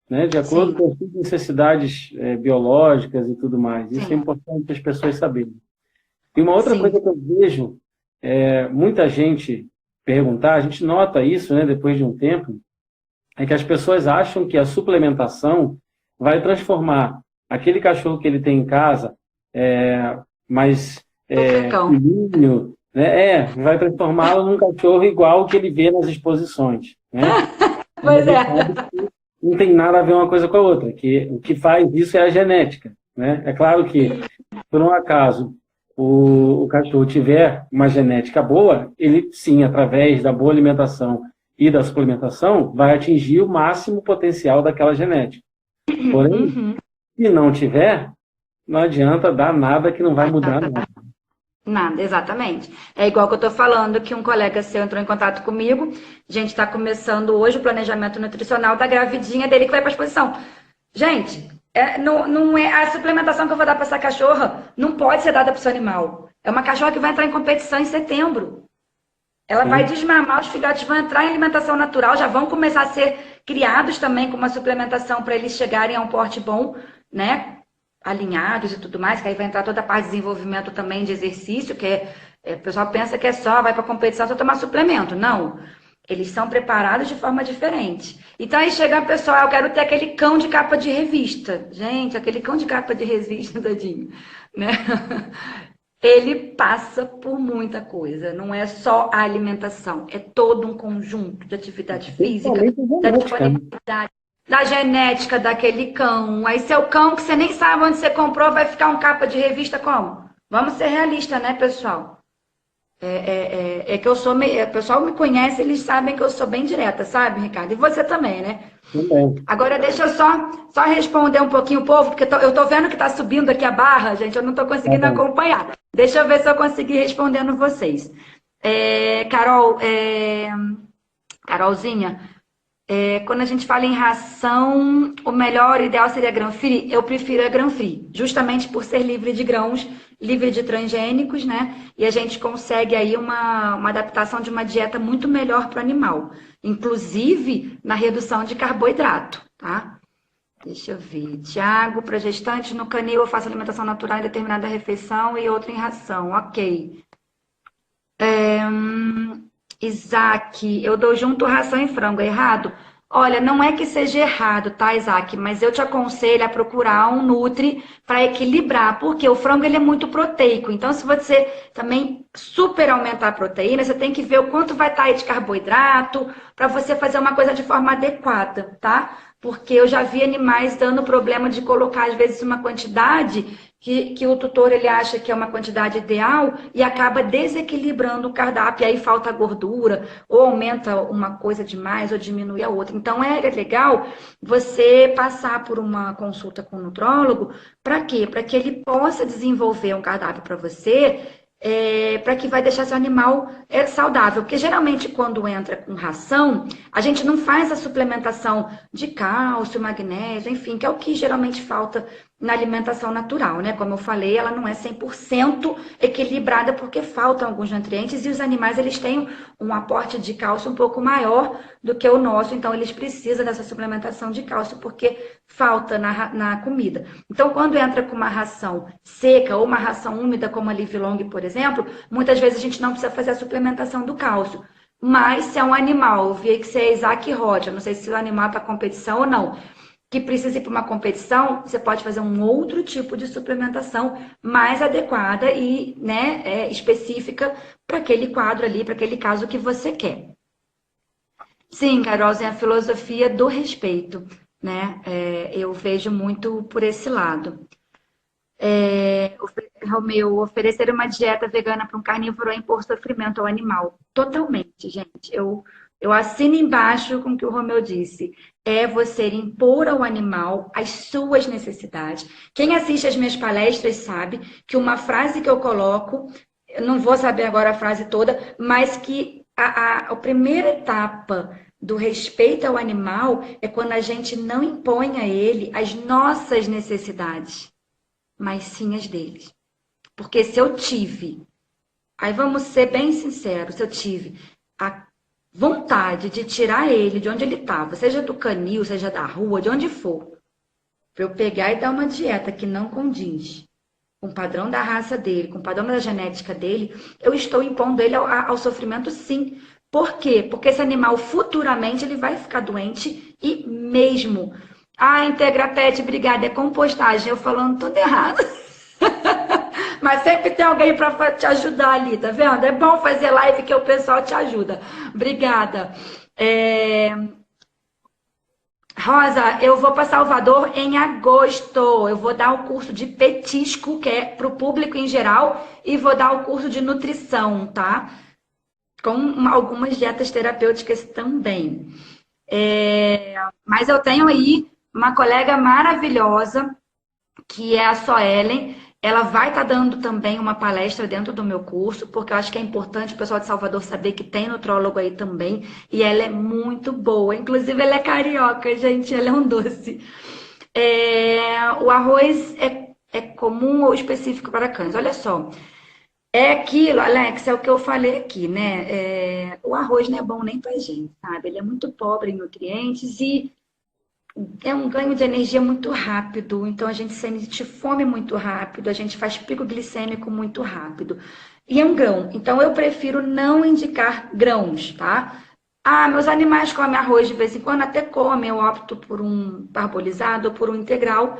né? De acordo com as necessidades biológicas e tudo mais. Isso é importante as pessoas saberem. E uma outra coisa que eu vejo muita gente perguntar, a gente nota isso, né, depois de um tempo, é que as pessoas acham que a suplementação vai transformar aquele cachorro que ele tem em casa mais filhinho, né? Vai transformá-lo num cachorro igual que ele vê nas exposições, né? Pois Não tem nada a ver uma coisa com a outra, que o que faz isso é a genética, né? É claro que, por um acaso, o cachorro tiver uma genética boa, ele sim, através da boa alimentação e da suplementação, vai atingir o máximo potencial daquela genética. Porém, se não tiver, não adianta dar nada que não vai mudar nada. Nada, exatamente. É igual que eu estou falando, que um colega seu entrou em contato comigo, a gente está começando hoje o planejamento nutricional da gravidinha dele que vai para a exposição. Gente, Não é a suplementação que eu vou dar para essa cachorra não pode ser dada para o seu animal. É uma cachorra que vai entrar em competição em setembro. Ela vai desmamar, os filhotes vão entrar em alimentação natural, já vão começar a ser criados também com uma suplementação para eles chegarem a um porte bom, né? Alinhados e tudo mais, que aí vai entrar toda a parte de desenvolvimento também de exercício, que o pessoal pensa que é só, vai para competição, só tomar suplemento. Não. Eles são preparados de forma diferente. Então aí chega a pessoa, eu quero ter aquele cão de capa de revista. Gente, aquele cão de capa de revista, tadinho, né? Ele passa por muita coisa. Não é só a alimentação, é todo um conjunto de atividade física, da disponibilidade, da genética daquele cão. Aí seu cão, que você nem sabe onde você comprou, vai ficar um capa de revista como? Vamos ser realistas, né, pessoal? Que eu sou meio... O pessoal me conhece, eles sabem que eu sou bem direta, sabe, Ricardo? E você também, né? Também. Agora deixa eu só responder um pouquinho o povo, porque eu tô vendo que tá subindo aqui a barra, gente, eu não tô conseguindo acompanhar. Deixa eu ver se eu consegui respondendo vocês. Carolzinha, quando a gente fala em ração, o melhor, o ideal seria Gran-Free? Eu prefiro a Gran-Free, justamente por ser livre de grãos, livre de transgênicos, né? E a gente consegue aí uma adaptação de uma dieta muito melhor para o animal, inclusive na redução de carboidrato, tá? Deixa eu ver. Tiago, para gestantes, no canil eu faço alimentação natural em determinada refeição e outra em ração. Ok. Isaac, eu dou junto ração e frango. Errado? Olha, não é que seja errado, tá, Isaac? Mas eu te aconselho a procurar um nutri para equilibrar, porque o frango ele é muito proteico. Então, se você também super aumentar a proteína, você tem que ver o quanto vai estar aí de carboidrato para você fazer uma coisa de forma adequada, tá? Porque eu já vi animais dando problema de colocar, às vezes, uma quantidade que o tutor ele acha que é uma quantidade ideal e acaba desequilibrando o cardápio, e aí falta gordura, ou aumenta uma coisa demais, ou diminui a outra. Então, é legal você passar por uma consulta com o nutrólogo, para quê? Para que ele possa desenvolver um cardápio para você, para que vai deixar seu animal saudável. Porque geralmente quando entra com ração, a gente não faz a suplementação de cálcio, magnésio, enfim, que é o que geralmente falta na alimentação natural, né? Como eu falei, ela não é 100% equilibrada porque faltam alguns nutrientes e os animais eles têm um aporte de cálcio um pouco maior do que o nosso, então eles precisam dessa suplementação de cálcio porque falta na comida. Então, quando entra com uma ração seca ou uma ração úmida, como a Live Long, por exemplo, muitas vezes a gente não precisa fazer a suplementação do cálcio. Mas se é um animal, eu vi que você é Isaac Rocha, não sei se o animal é para competição ou não, que precisa ir para uma competição, você pode fazer um outro tipo de suplementação mais adequada e, né, específica para aquele quadro ali, para aquele caso que você quer. Sim, Carolzinha, a filosofia do respeito, né? Eu vejo muito por esse lado. Romeu, oferecer uma dieta vegana para um carnívoro é impor sofrimento ao animal. Totalmente, gente. Eu assino embaixo com o que o Romeu disse. É você impor ao animal as suas necessidades. Quem assiste às minhas palestras sabe que uma frase que eu coloco, eu não vou saber agora a frase toda, mas que a primeira etapa do respeito ao animal é quando a gente não impõe a ele as nossas necessidades, mas sim as deles. Porque se eu tive, aí vamos ser bem sinceros, se eu tive a vontade de tirar ele de onde ele estava, seja do canil, seja da rua, de onde for, para eu pegar e dar uma dieta que não condiz com o padrão da raça dele, com o padrão da genética dele, eu estou impondo ele ao sofrimento, sim. Por quê? Porque esse animal futuramente ele vai ficar doente e mesmo. Integra Pet, obrigada, é compostagem. Eu falando tudo errado. Mas sempre tem alguém para te ajudar ali, tá vendo? É bom fazer live que o pessoal te ajuda. Obrigada. Rosa, eu vou para Salvador em agosto. Eu vou dar o curso de petisco, que é para o público em geral, e vou dar o curso de nutrição, tá? Com algumas dietas terapêuticas também. Mas eu tenho aí uma colega maravilhosa, que é a Soelen. Ela vai estar dando também uma palestra dentro do meu curso, porque eu acho que é importante o pessoal de Salvador saber que tem nutrólogo aí também. E ela é muito boa. Inclusive, ela é carioca, gente. Ela é um doce. O arroz é comum ou específico para cães? Olha só, é aquilo, Alex, é o que eu falei aqui, né? O arroz não é bom nem pra gente, sabe? Ele é muito pobre em nutrientes e é um ganho de energia muito rápido, então a gente sente fome muito rápido, a gente faz pico glicêmico muito rápido. E é um grão, então eu prefiro não indicar grãos, tá? Ah, meus animais comem arroz de vez em quando, até comem, eu opto por um parbolizado ou por um integral,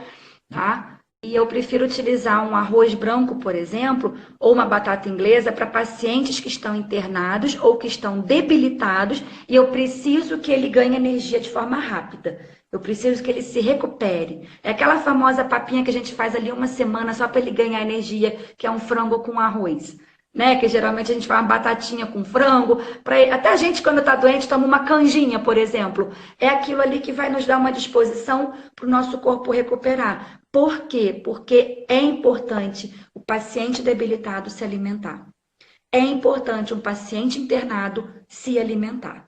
tá? E eu prefiro utilizar um arroz branco, por exemplo, ou uma batata inglesa para pacientes que estão internados ou que estão debilitados e eu preciso que ele ganhe energia de forma rápida. Eu preciso que ele se recupere. É aquela famosa papinha que a gente faz ali uma semana só para ele ganhar energia, que é um frango com arroz. Né? Que geralmente a gente faz uma batatinha com frango. Até a gente, quando está doente, toma uma canjinha, por exemplo. É aquilo ali que vai nos dar uma disposição para o nosso corpo recuperar. Por quê? Porque é importante o paciente debilitado se alimentar. É importante um paciente internado se alimentar.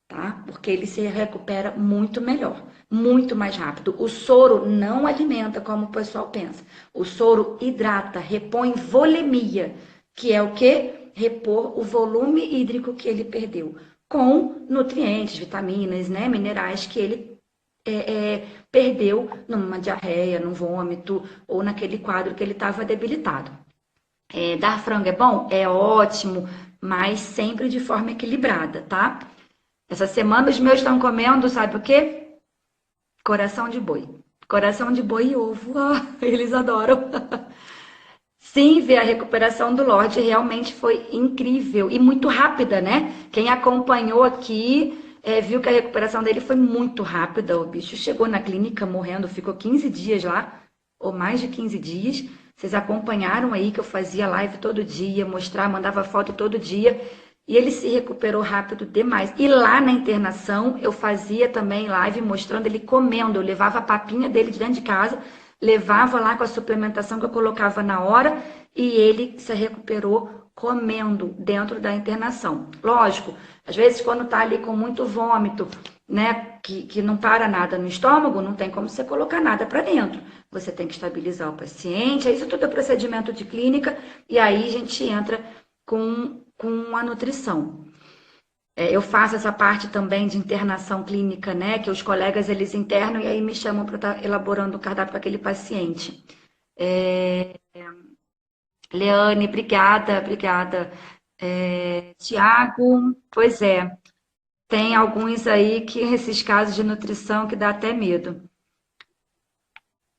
Tá? Porque ele se recupera muito melhor, muito mais rápido. O soro não alimenta como o pessoal pensa. O soro hidrata, repõe volemia, que é o quê? Repor o volume hídrico que ele perdeu, com nutrientes, vitaminas, né, minerais que ele perdeu numa diarreia, num vômito ou naquele quadro que ele estava debilitado. Dar frango é bom? É ótimo, mas sempre de forma equilibrada, tá? Essa semana os meus estão comendo, sabe o quê? Coração de boi. Coração de boi e ovo. Eles adoram. Sim, ver a recuperação do Lorde realmente foi incrível e muito rápida, né? Quem acompanhou aqui viu que a recuperação dele foi muito rápida. O bicho chegou na clínica morrendo, ficou 15 dias lá, ou mais de 15 dias. Vocês acompanharam aí que eu fazia live todo dia, mandava foto todo dia. E ele se recuperou rápido demais. E lá na internação, eu fazia também live mostrando ele comendo. Eu levava a papinha dele de dentro de casa, levava lá com a suplementação que eu colocava na hora e ele se recuperou comendo dentro da internação. Lógico, às vezes quando tá ali com muito vômito, né, que não para nada no estômago, não tem como você colocar nada para dentro. Você tem que estabilizar o paciente. Isso tudo é procedimento de clínica e aí a gente entra com a nutrição. Eu faço essa parte também de internação clínica, né? Que os colegas, eles internam e aí me chamam para estar elaborando o cardápio para aquele paciente. Leane, obrigada. Tiago, pois é. Tem alguns aí que, esses casos de nutrição, que dá até medo.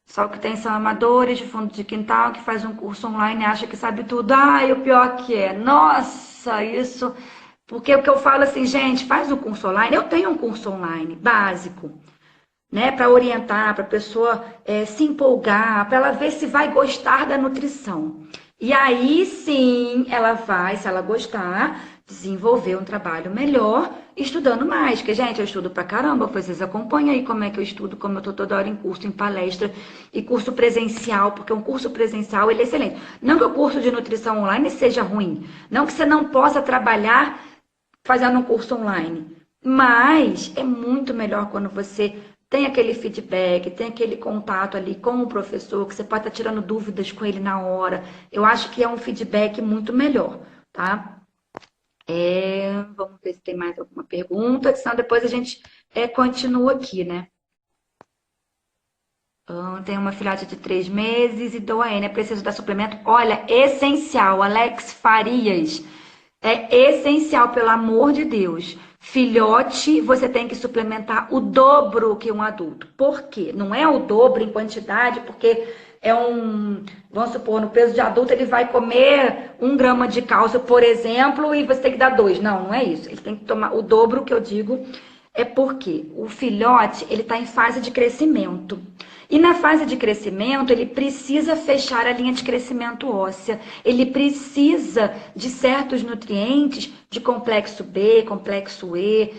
Só que tem são amadores de fundo de quintal que faz um curso online e acha que sabe tudo. E o pior que é. Nossa, isso... Porque o que eu falo assim, gente, faz o curso online. Eu tenho um curso online básico, né? Para orientar, para a pessoa se empolgar, para ela ver se vai gostar da nutrição. E aí sim, ela vai, se ela gostar, desenvolver um trabalho melhor, estudando mais. Porque, gente, eu estudo pra caramba, vocês acompanham aí como é que eu estudo, como eu tô toda hora em curso, em palestra e curso presencial, porque um curso presencial, ele é excelente. Não que o curso de nutrição online seja ruim, não que você não possa trabalhar fazendo um curso online, mas é muito melhor quando você tem aquele feedback, tem aquele contato ali com o professor, que você pode estar tirando dúvidas com ele na hora. Eu acho que é um feedback muito melhor, tá? Vamos ver se tem mais alguma pergunta, senão depois a gente continua aqui, né? Tem uma filhote de 3 meses e dou a N. Preciso dar suplemento? Olha, essencial, Alex Farias. É essencial, pelo amor de Deus. Filhote, você tem que suplementar o dobro que um adulto. Por quê? Não é o dobro em quantidade, porque vamos supor, no peso de adulto ele vai comer 1 grama de cálcio, por exemplo, e você tem que dar 2. Não é isso. Ele tem que tomar o dobro, que eu digo, é porque o filhote, ele está em fase de crescimento. E na fase de crescimento, ele precisa fechar a linha de crescimento óssea. Ele precisa de certos nutrientes, de complexo B, complexo E,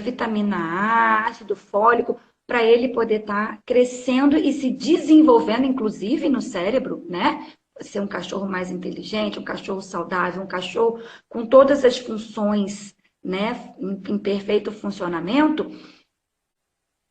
vitamina A, ácido fólico, para ele poder estar crescendo e se desenvolvendo, inclusive no cérebro, né? Ser um cachorro mais inteligente, um cachorro saudável, um cachorro com todas as funções, né, em perfeito funcionamento.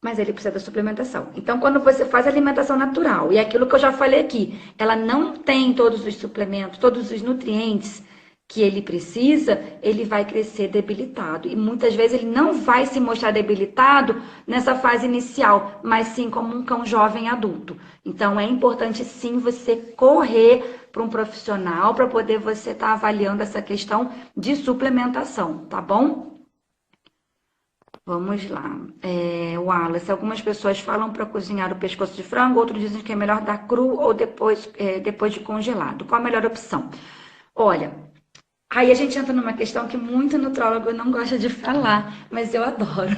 mas ele precisa da suplementação. Então, quando você faz alimentação natural, e aquilo que eu já falei aqui, ela não tem todos os suplementos, todos os nutrientes que ele precisa, ele vai crescer debilitado. E muitas vezes ele não vai se mostrar debilitado nessa fase inicial, mas sim como um cão jovem adulto. Então, é importante sim você correr para um profissional para poder você estar avaliando essa questão de suplementação, tá bom? Vamos lá. Wallace, algumas pessoas falam para cozinhar o pescoço de frango, outros dizem que é melhor dar cru ou depois de congelado. Qual a melhor opção? Olha, aí a gente entra numa questão que muito nutrólogo não gosta de falar, mas eu adoro.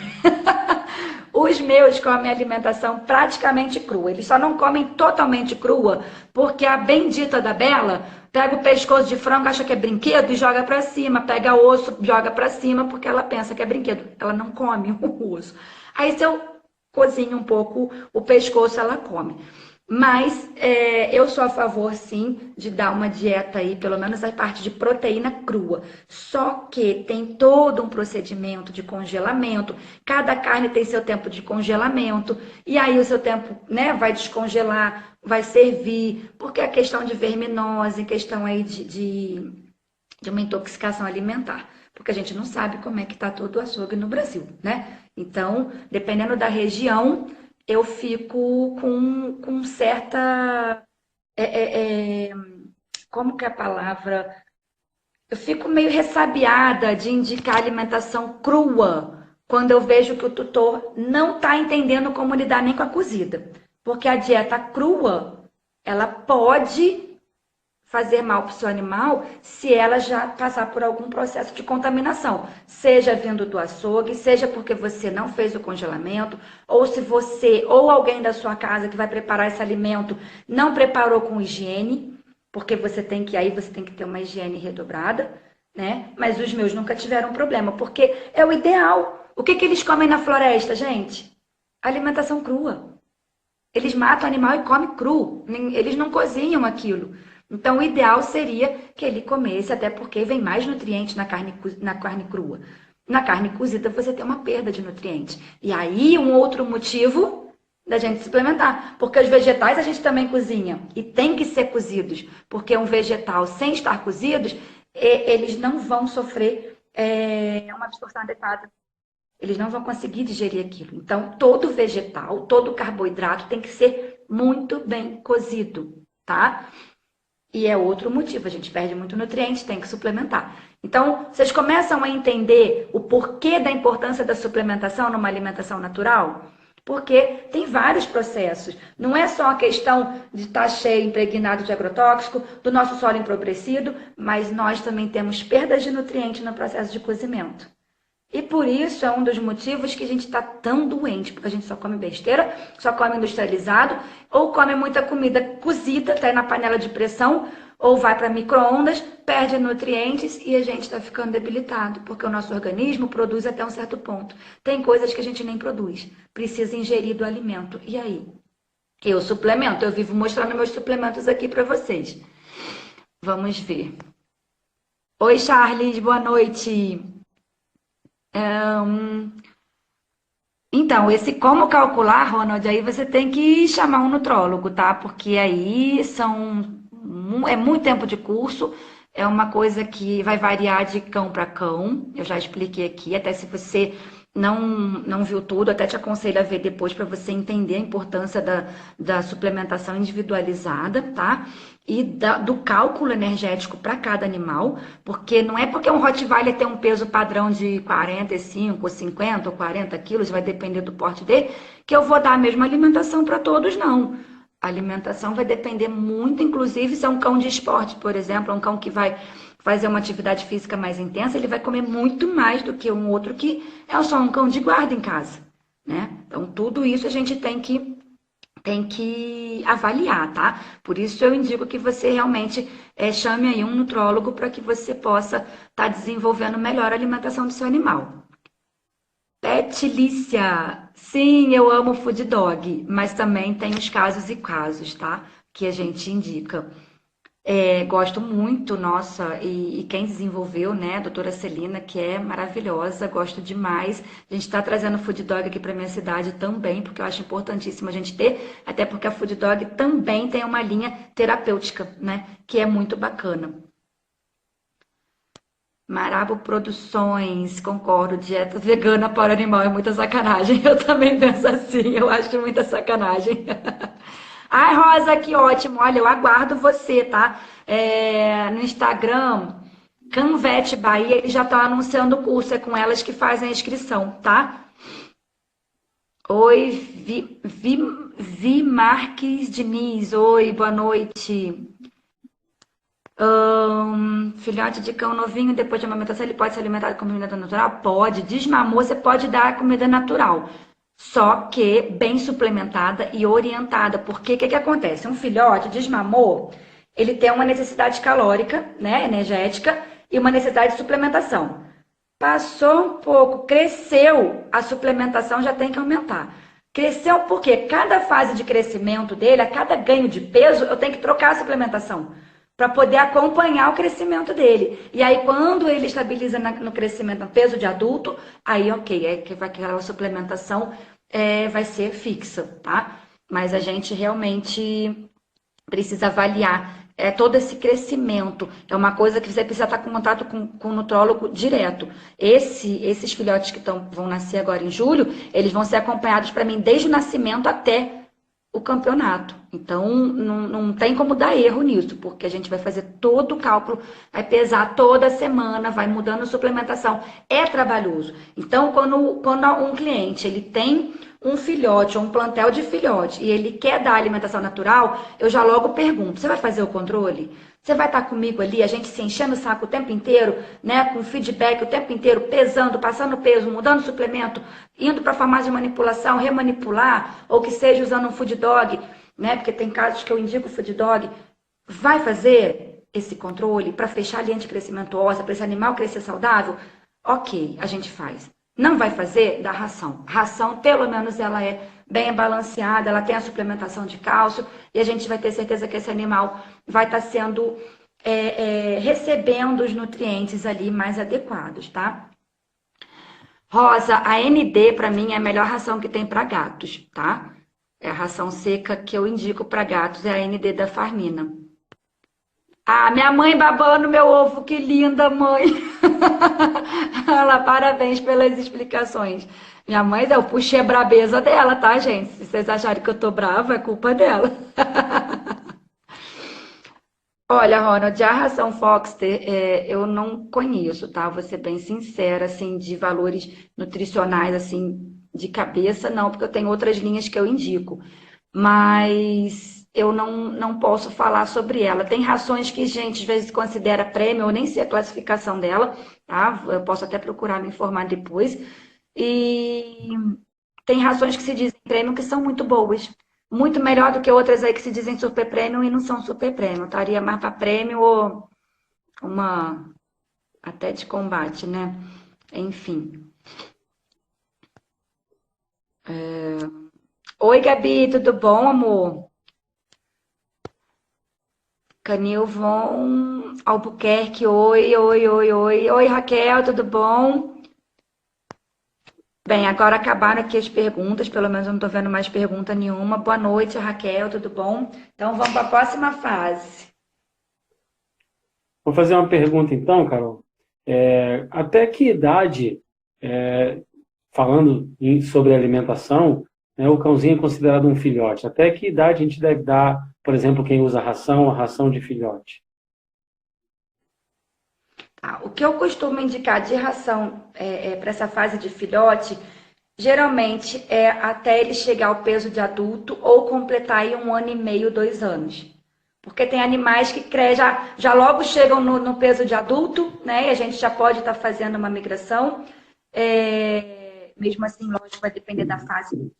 Os meus comem alimentação praticamente crua. Eles só não comem totalmente crua, porque a bendita da Bela pega o pescoço de frango, acha que é brinquedo e joga pra cima. Pega osso, joga pra cima, porque ela pensa que é brinquedo. Ela não come o osso. Aí se eu cozinho um pouco o pescoço, ela come. Mas eu sou a favor, sim, de dar uma dieta aí, pelo menos a parte de proteína crua. Só que tem todo um procedimento de congelamento. Cada carne tem seu tempo de congelamento. E aí o seu tempo, né, vai descongelar, vai servir. Porque a questão de verminose, questão aí de uma intoxicação alimentar. Porque a gente não sabe como é que está todo o açougue no Brasil, né? Então, dependendo da região, eu fico com certa... como que é a palavra? Eu fico meio ressabiada de indicar alimentação crua quando eu vejo que o tutor não está entendendo como lidar nem com a cozida. Porque a dieta crua, ela pode fazer mal para o seu animal se ela já passar por algum processo de contaminação, seja vindo do açougue, seja porque você não fez o congelamento, ou se você ou alguém da sua casa que vai preparar esse alimento não preparou com higiene, porque você tem que ter uma higiene redobrada, né? Mas os meus nunca tiveram problema, porque é o ideal. O que eles comem na floresta, gente? Alimentação crua. Eles matam o animal e comem cru. Eles não cozinham aquilo. Então, o ideal seria que ele comesse, até porque vem mais nutrientes na carne crua. Na carne cozida, você tem uma perda de nutrientes. E aí, um outro motivo da gente suplementar. Porque os vegetais a gente também cozinha. E tem que ser cozidos. Porque um vegetal sem estar cozidos, eles não vão sofrer uma absorção adequada. Eles não vão conseguir digerir aquilo. Então, todo vegetal, todo carboidrato tem que ser muito bem cozido, tá? E é outro motivo, a gente perde muito nutriente, tem que suplementar. Então, vocês começam a entender o porquê da importância da suplementação numa alimentação natural? Porque tem vários processos. Não é só a questão de estar cheio, impregnado de agrotóxico, do nosso solo empobrecido, mas nós também temos perdas de nutrientes no processo de cozimento. E por isso é um dos motivos que a gente está tão doente, porque a gente só come besteira, só come industrializado, ou come muita comida cozida, tá aí na panela de pressão, ou vai para micro-ondas, perde nutrientes e a gente está ficando debilitado, porque o nosso organismo produz até um certo ponto. Tem coisas que a gente nem produz, precisa ingerir do alimento. E aí? Eu suplemento, eu vivo mostrando meus suplementos aqui para vocês. Vamos ver. Oi, Charles, boa noite. Então, esse como calcular, Ronald, aí você tem que chamar um nutrólogo, tá? Porque aí é muito tempo de curso, é uma coisa que vai variar de cão para cão, eu já expliquei aqui, até se você não viu tudo, até te aconselho a ver depois para você entender a importância da suplementação individualizada, tá? E do cálculo energético para cada animal, porque não é porque um Rottweiler tem um peso padrão de 45, 50 ou 40 quilos, vai depender do porte dele, que eu vou dar a mesma alimentação para todos, não. A alimentação vai depender muito, inclusive se é um cão de esporte, por exemplo, um cão que vai fazer uma atividade física mais intensa, ele vai comer muito mais do que um outro que é só um cão de guarda em casa, né? Então, tudo isso a gente tem que avaliar, tá? Por isso eu indico que você realmente chame aí um nutrólogo para que você possa estar desenvolvendo melhor a alimentação do seu animal. Petilícia, sim, eu amo food dog, mas também tem os casos e casos, tá? Que a gente indica. Gosto muito, nossa, e quem desenvolveu, né, a doutora Celina, que é maravilhosa, gosto demais. A gente está trazendo Food Dog aqui para minha cidade também, porque eu acho importantíssimo a gente ter, até porque a Food Dog também tem uma linha terapêutica, né, que é muito bacana. Marabo Produções, concordo, dieta vegana para animal é muita sacanagem. Eu também penso assim, eu acho muita sacanagem. Ai, Rosa, que ótimo. Olha, eu aguardo você, tá? No Instagram, Canvete Bahia, eles já estão anunciando o curso, é com elas que fazem a inscrição, tá? Oi, Vi Marques Diniz, oi, boa noite. Filhote de cão novinho, depois de amamentação, ele pode ser alimentado com comida natural? Pode. Desmamou, você pode dar comida natural. Só que bem suplementada e orientada. Porque o que acontece? Um filhote desmamou, ele tem uma necessidade calórica, né, energética, e uma necessidade de suplementação. Passou um pouco, cresceu, a suplementação já tem que aumentar. Cresceu porque cada fase de crescimento dele, a cada ganho de peso, eu tenho que trocar a suplementação para poder acompanhar o crescimento dele. E aí, quando ele estabiliza no crescimento, no peso de adulto, aí ok, é que aquela suplementação vai ser fixa, tá? Mas a gente realmente precisa avaliar todo esse crescimento. É uma coisa que você precisa estar em contato com o nutrólogo direto. Esses filhotes que vão nascer agora em julho, eles vão ser acompanhados para mim desde o nascimento até o campeonato. Então, não tem como dar erro nisso, porque a gente vai fazer todo o cálculo, vai pesar toda semana, vai mudando a suplementação. É trabalhoso. Então, quando um cliente ele tem um filhote ou um plantel de filhote e ele quer dar alimentação natural, eu já logo pergunto, você vai fazer o controle? Você vai estar comigo ali, a gente se enchendo o saco o tempo inteiro, né, com feedback o tempo inteiro, pesando, passando peso, mudando suplemento, indo para a farmácia de manipulação, remanipular, ou que seja usando um food dog, né, porque tem casos que eu indico o food dog. Vai fazer esse controle para fechar a linha de crescimento ósseo, para esse animal crescer saudável? Ok, a gente faz. Não vai fazer? Dá ração. Ração, pelo menos, ela é bem balanceada, ela tem a suplementação de cálcio e a gente vai ter certeza que esse animal vai estar sendo, recebendo os nutrientes ali mais adequados, tá? Rosa, a ND para mim é a melhor ração que tem para gatos, tá? É a ração seca que eu indico para gatos, é a ND da Farmina. Ah, minha mãe babando meu ovo, que linda, mãe! Ela, parabéns pelas explicações. Minha mãe, eu puxei a brabeza dela, tá, gente? Se vocês acharem que eu tô brava, é culpa dela. Olha, Ronald, a ração Foxter, eu não conheço, tá? Vou ser bem sincera, assim, de valores nutricionais, assim, de cabeça, não, porque eu tenho outras linhas que eu indico. Mas eu não posso falar sobre ela. Tem rações que a gente, às vezes, considera prêmio, eu nem sei a classificação dela, tá? Eu posso até procurar me informar depois. E tem rações que se dizem prêmio que são muito boas. Muito melhor do que outras aí que se dizem super prêmio e não são super prêmio. Eu estaria mais para prêmio ou uma até de combate, né? Enfim. Oi, Gabi, tudo bom, amor? Canilvon Albuquerque, oi. Oi, Raquel, tudo bom? Bem, agora acabaram aqui as perguntas, pelo menos eu não estou vendo mais pergunta nenhuma. Boa noite, Raquel, tudo bom? Então vamos para a próxima fase. Vou fazer uma pergunta então, Carol. Até que idade, falando sobre alimentação, né, o cãozinho é considerado um filhote? Até que idade a gente deve dar, por exemplo, quem usa a ração de filhote? O que eu costumo indicar de ração para essa fase de filhote, geralmente é até ele chegar ao peso de adulto ou completar aí 1 ano e meio, 2 anos. Porque tem animais que já logo chegam no peso de adulto, né? E a gente já pode estar fazendo uma migração. Mesmo assim, lógico, vai depender da fase.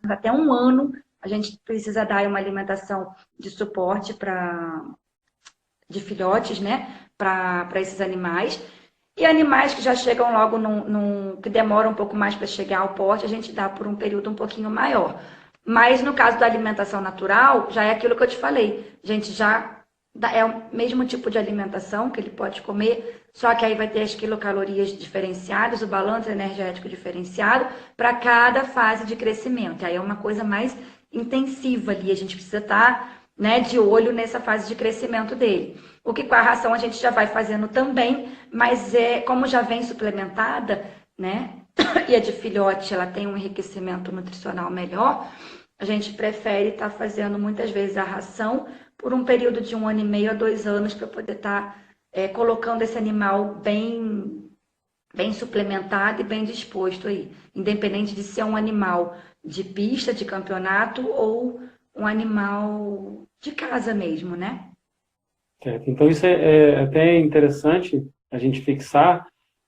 Até 1 ano, a gente precisa dar uma alimentação de suporte de filhotes, né? Para esses animais. E animais que já chegam logo, que demoram um pouco mais para chegar ao porte, a gente dá por um período um pouquinho maior. Mas no caso da alimentação natural, já é aquilo que eu te falei. A gente já É o mesmo tipo de alimentação que ele pode comer, só que aí vai ter as quilocalorias diferenciadas, o balanço energético diferenciado para cada fase de crescimento. Aí é uma coisa mais intensiva ali, a gente precisa estar, né, de olho nessa fase de crescimento dele. O que com a ração a gente já vai fazendo também, mas como já vem suplementada, né, e a de filhote ela tem um enriquecimento nutricional melhor, a gente prefere estar fazendo muitas vezes a ração por um período de 1 ano e meio a 2 anos para poder estar colocando esse animal bem suplementado e bem disposto aí, independente de ser um animal de pista, de campeonato ou um animal de casa mesmo, né? Certo. Então, isso é até interessante a gente fixar,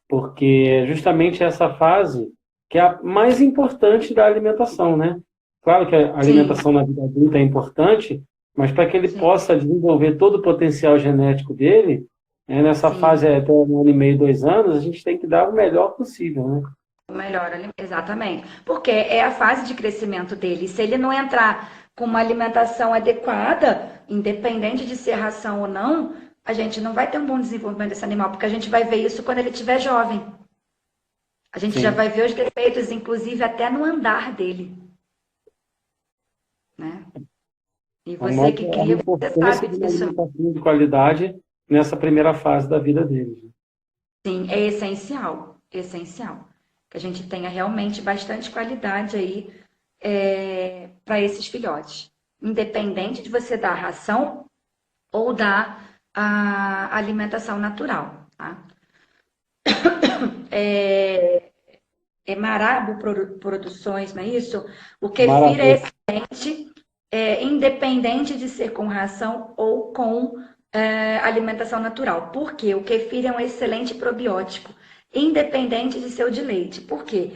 porque é justamente essa fase que é a mais importante da alimentação, né? Claro que a Sim, alimentação na vida adulta é importante, mas para que ele sim, possa desenvolver todo o potencial genético dele, né, nessa fase sim. até 1 ano e meio, 2 anos, a gente tem que dar o melhor possível, né? O melhor alimento, exatamente. Porque é a fase de crescimento dele. Se ele não entrar com uma alimentação adequada, independente de ser ração ou não, a gente não vai ter um bom desenvolvimento desse animal, porque a gente vai ver isso quando ele estiver jovem. A gente já Sim. vai ver os defeitos, inclusive até no andar dele, né? E Então, você que mostra a cria, você importância sabe de uma disso. alimentação de qualidade nessa primeira fase da vida deles. Sim, é essencial, essencial. Que a gente tenha realmente bastante qualidade aí para esses filhotes. Independente de você dar ração ou dar a alimentação natural, tá? É Marabo Produções, não é isso? O kefir é Maravilha. excelente, independente de ser com ração ou com alimentação natural. Por quê? O kefir é um excelente probiótico, independente de ser o de leite. Por quê?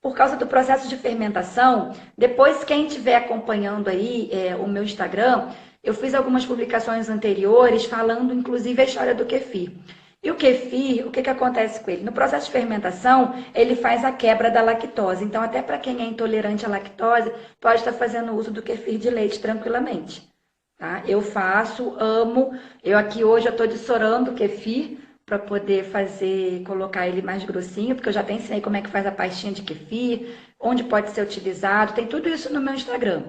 Por causa do processo de fermentação, depois quem estiver acompanhando aí o meu Instagram, eu fiz algumas publicações anteriores falando inclusive a história do kefir. E o kefir, o que, que acontece com ele? No processo de fermentação, ele faz a quebra da lactose. Então, até para quem é intolerante à lactose, pode estar fazendo uso do kefir de leite tranquilamente. Tá? Eu faço, amo. Eu aqui hoje eu estou dessorando o kefir para poder fazer, colocar ele mais grossinho, porque eu já até ensinei como é que faz a pastinha de kefir, onde pode ser utilizado, tem tudo isso no meu Instagram.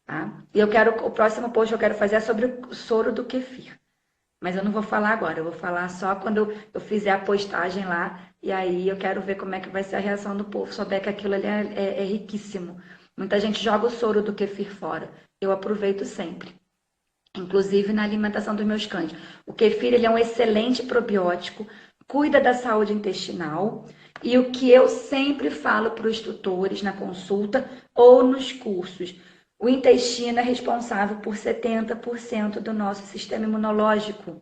Tá? E o próximo post que eu quero fazer é sobre o soro do kefir. Mas eu não vou falar agora, eu vou falar só quando eu fizer a postagem lá. E aí eu quero ver como é que vai ser a reação do povo, souber que aquilo ali é riquíssimo. Muita gente joga o soro do kefir fora. Eu aproveito sempre, inclusive na alimentação dos meus cães. O kefir ele é um excelente probiótico, cuida da saúde intestinal. E o que eu sempre falo para os tutores na consulta ou nos cursos, o intestino é responsável por 70% do nosso sistema imunológico.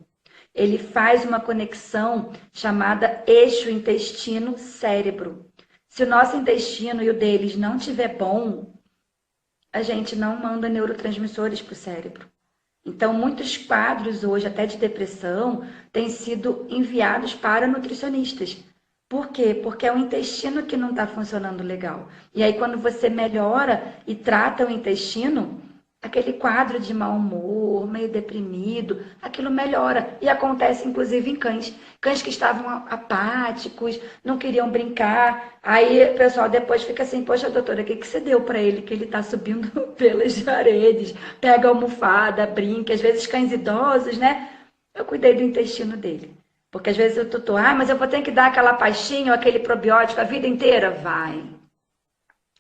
Ele faz uma conexão chamada eixo intestino-cérebro. Se o nosso intestino e o deles não estiver bom, a gente não manda neurotransmissores para o cérebro. Então, muitos quadros hoje, até de depressão, têm sido enviados para nutricionistas. Por quê? Porque é o intestino que não está funcionando legal. E aí, quando você melhora e trata o intestino, aquele quadro de mau humor, meio deprimido, aquilo melhora. E acontece, inclusive, em cães. Cães que estavam apáticos, não queriam brincar. Aí o pessoal depois fica assim, poxa, doutora, o que você deu para ele? Que ele está subindo pelas paredes, pega a almofada, brinca. Às vezes cães idosos, né? Eu cuidei do intestino dele. Porque às vezes eu tutor, mas eu vou ter que dar aquela pastinha ou aquele probiótico a vida inteira? Vai.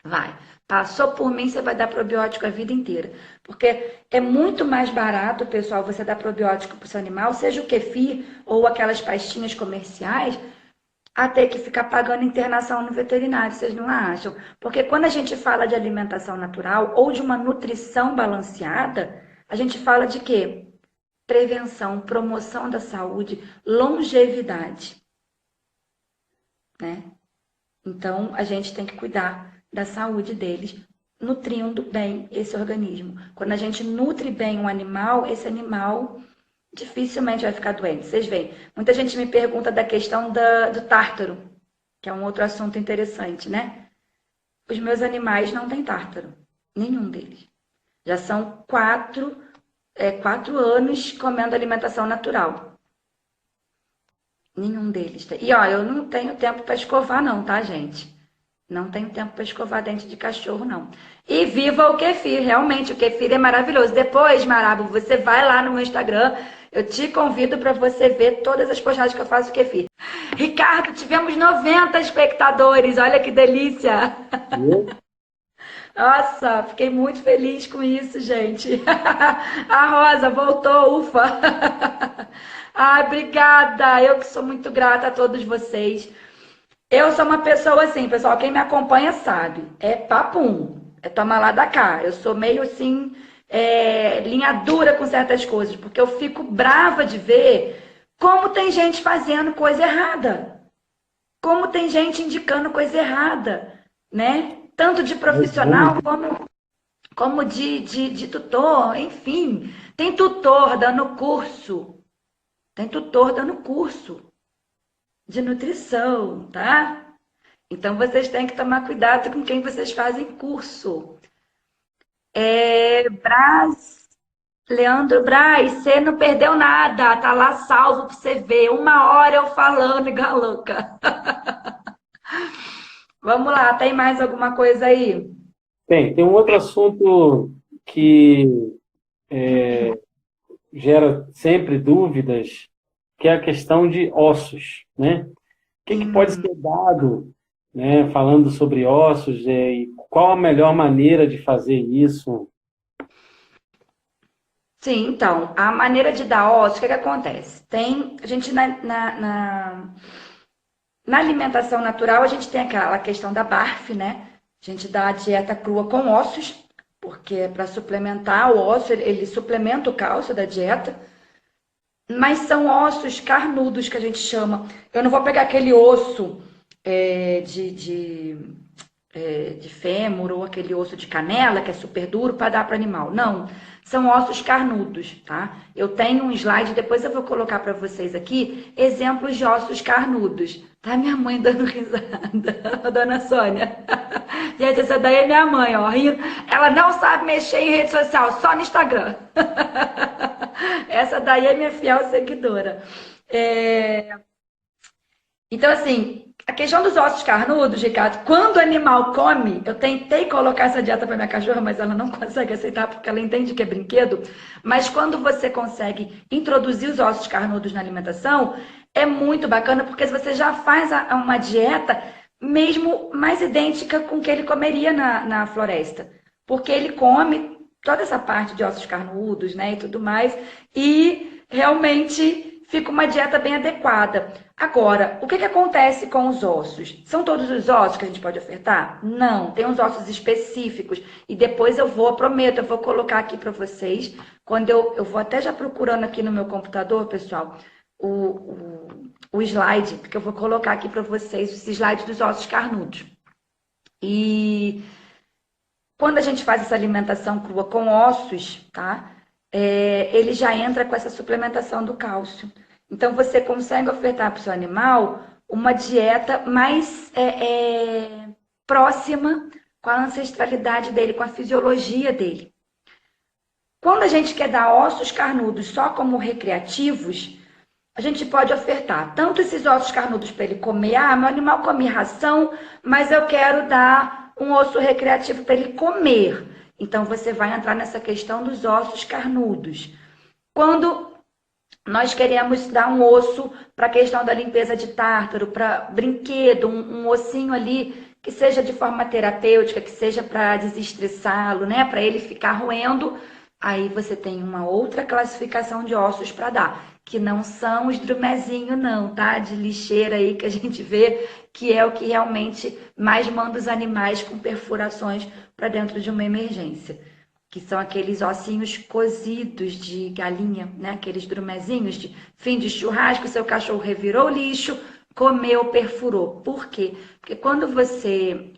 Vai. Passou por mim, você vai dar probiótico a vida inteira. Porque é muito mais barato, pessoal, você dar probiótico para o seu animal, seja o kefir ou aquelas pastinhas comerciais, a ter que ficar pagando internação no veterinário, vocês não acham? Porque quando a gente fala de alimentação natural ou de uma nutrição balanceada, a gente fala de quê? Prevenção, promoção da saúde, longevidade, né? Então, a gente tem que cuidar da saúde deles, nutrindo bem esse organismo. Quando a gente nutre bem um animal, esse animal dificilmente vai ficar doente. Vocês veem, muita gente me pergunta da questão do tártaro, que é um outro assunto interessante, né? Os meus animais não têm tártaro, nenhum deles. Já são 4 4 anos comendo alimentação natural. Nenhum deles tem. E ó, eu não tenho tempo para escovar não, tá, gente? Não tenho tempo para escovar dente de cachorro, não. E viva o kefir, realmente, o kefir é maravilhoso. Depois, Marabo, você vai lá no meu Instagram, eu te convido para você ver todas as postagens que eu faço do kefir. Ricardo, tivemos 90 espectadores, olha que delícia! Nossa, fiquei muito feliz com isso, gente. A Rosa voltou, ufa! Ai, obrigada! Eu que sou muito grata a todos vocês. Eu sou uma pessoa assim, pessoal, quem me acompanha sabe, é papum, é toma lá da cá. Eu sou meio assim, linha dura com certas coisas, porque eu fico brava de ver como tem gente fazendo coisa errada, como tem gente indicando coisa errada, né? Tanto de profissional como de tutor, enfim. Tem tutor dando curso, de nutrição, tá? Então, vocês têm que tomar cuidado com quem vocês fazem curso. Leandro Braz, você não perdeu nada, tá lá salvo pra você ver. 1 hora eu falando igual louca. Vamos lá, tem mais alguma coisa aí? Tem um outro assunto que gera sempre dúvidas, que é a questão de ossos, né? O que pode ser dado, né, falando sobre ossos, e qual a melhor maneira de fazer isso? Sim, então, a maneira de dar ossos, o que acontece? A gente na alimentação natural, a gente tem aquela questão da BARF, né? A gente dá a dieta crua com ossos, porque é para suplementar o osso, ele suplementa o cálcio da dieta, mas são ossos carnudos que a gente chama. Eu não vou pegar aquele osso de fêmur ou aquele osso de canela, que é super duro, para dar para animal. Não, são ossos carnudos, tá? Eu tenho um slide, depois eu vou colocar para vocês aqui, exemplos de ossos carnudos. Tá minha mãe dando risada, dona Sônia. Gente, essa daí é minha mãe, ó, rindo. Ela não sabe mexer em rede social, só no Instagram. Essa daí é minha fiel seguidora. Então, assim, a questão dos ossos carnudos, Ricardo, quando o animal come, eu tentei colocar essa dieta para minha cachorra, mas ela não consegue aceitar porque ela entende que é brinquedo. Mas quando você consegue introduzir os ossos carnudos na alimentação, é muito bacana porque você já faz uma dieta mesmo mais idêntica com o que ele comeria na floresta. Porque ele come toda essa parte de ossos carnudos, né, e tudo mais, e realmente fica uma dieta bem adequada. Agora, o que acontece com os ossos? São todos os ossos que a gente pode ofertar? Não, tem uns ossos específicos. E depois eu prometo, eu vou colocar aqui para vocês, quando eu vou até já procurando aqui no meu computador, pessoal, o slide, porque eu vou colocar aqui para vocês os slides dos ossos carnudos. E quando a gente faz essa alimentação crua com ossos, tá? Ele já entra com essa suplementação do cálcio. Então, você consegue ofertar para o seu animal uma dieta mais próxima com a ancestralidade dele, com a fisiologia dele. Quando a gente quer dar ossos carnudos só como recreativos, a gente pode ofertar tanto esses ossos carnudos para ele comer. Ah, meu animal come ração, mas eu quero dar um osso recreativo para ele comer. Então, você vai entrar nessa questão dos ossos carnudos. Quando nós queremos dar um osso para a questão da limpeza de tártaro, para brinquedo, um ossinho ali que seja de forma terapêutica, que seja para desestressá-lo, né? Para ele ficar roendo, aí você tem uma outra classificação de ossos para dar, que não são os drumezinhos não, tá? De lixeira aí que a gente vê, que é o que realmente mais manda os animais com perfurações para dentro de uma emergência. Que são aqueles ossinhos cozidos de galinha, né? Aqueles drumezinhos de fim de churrasco, seu cachorro revirou o lixo, comeu, perfurou. Por quê? Porque quando você...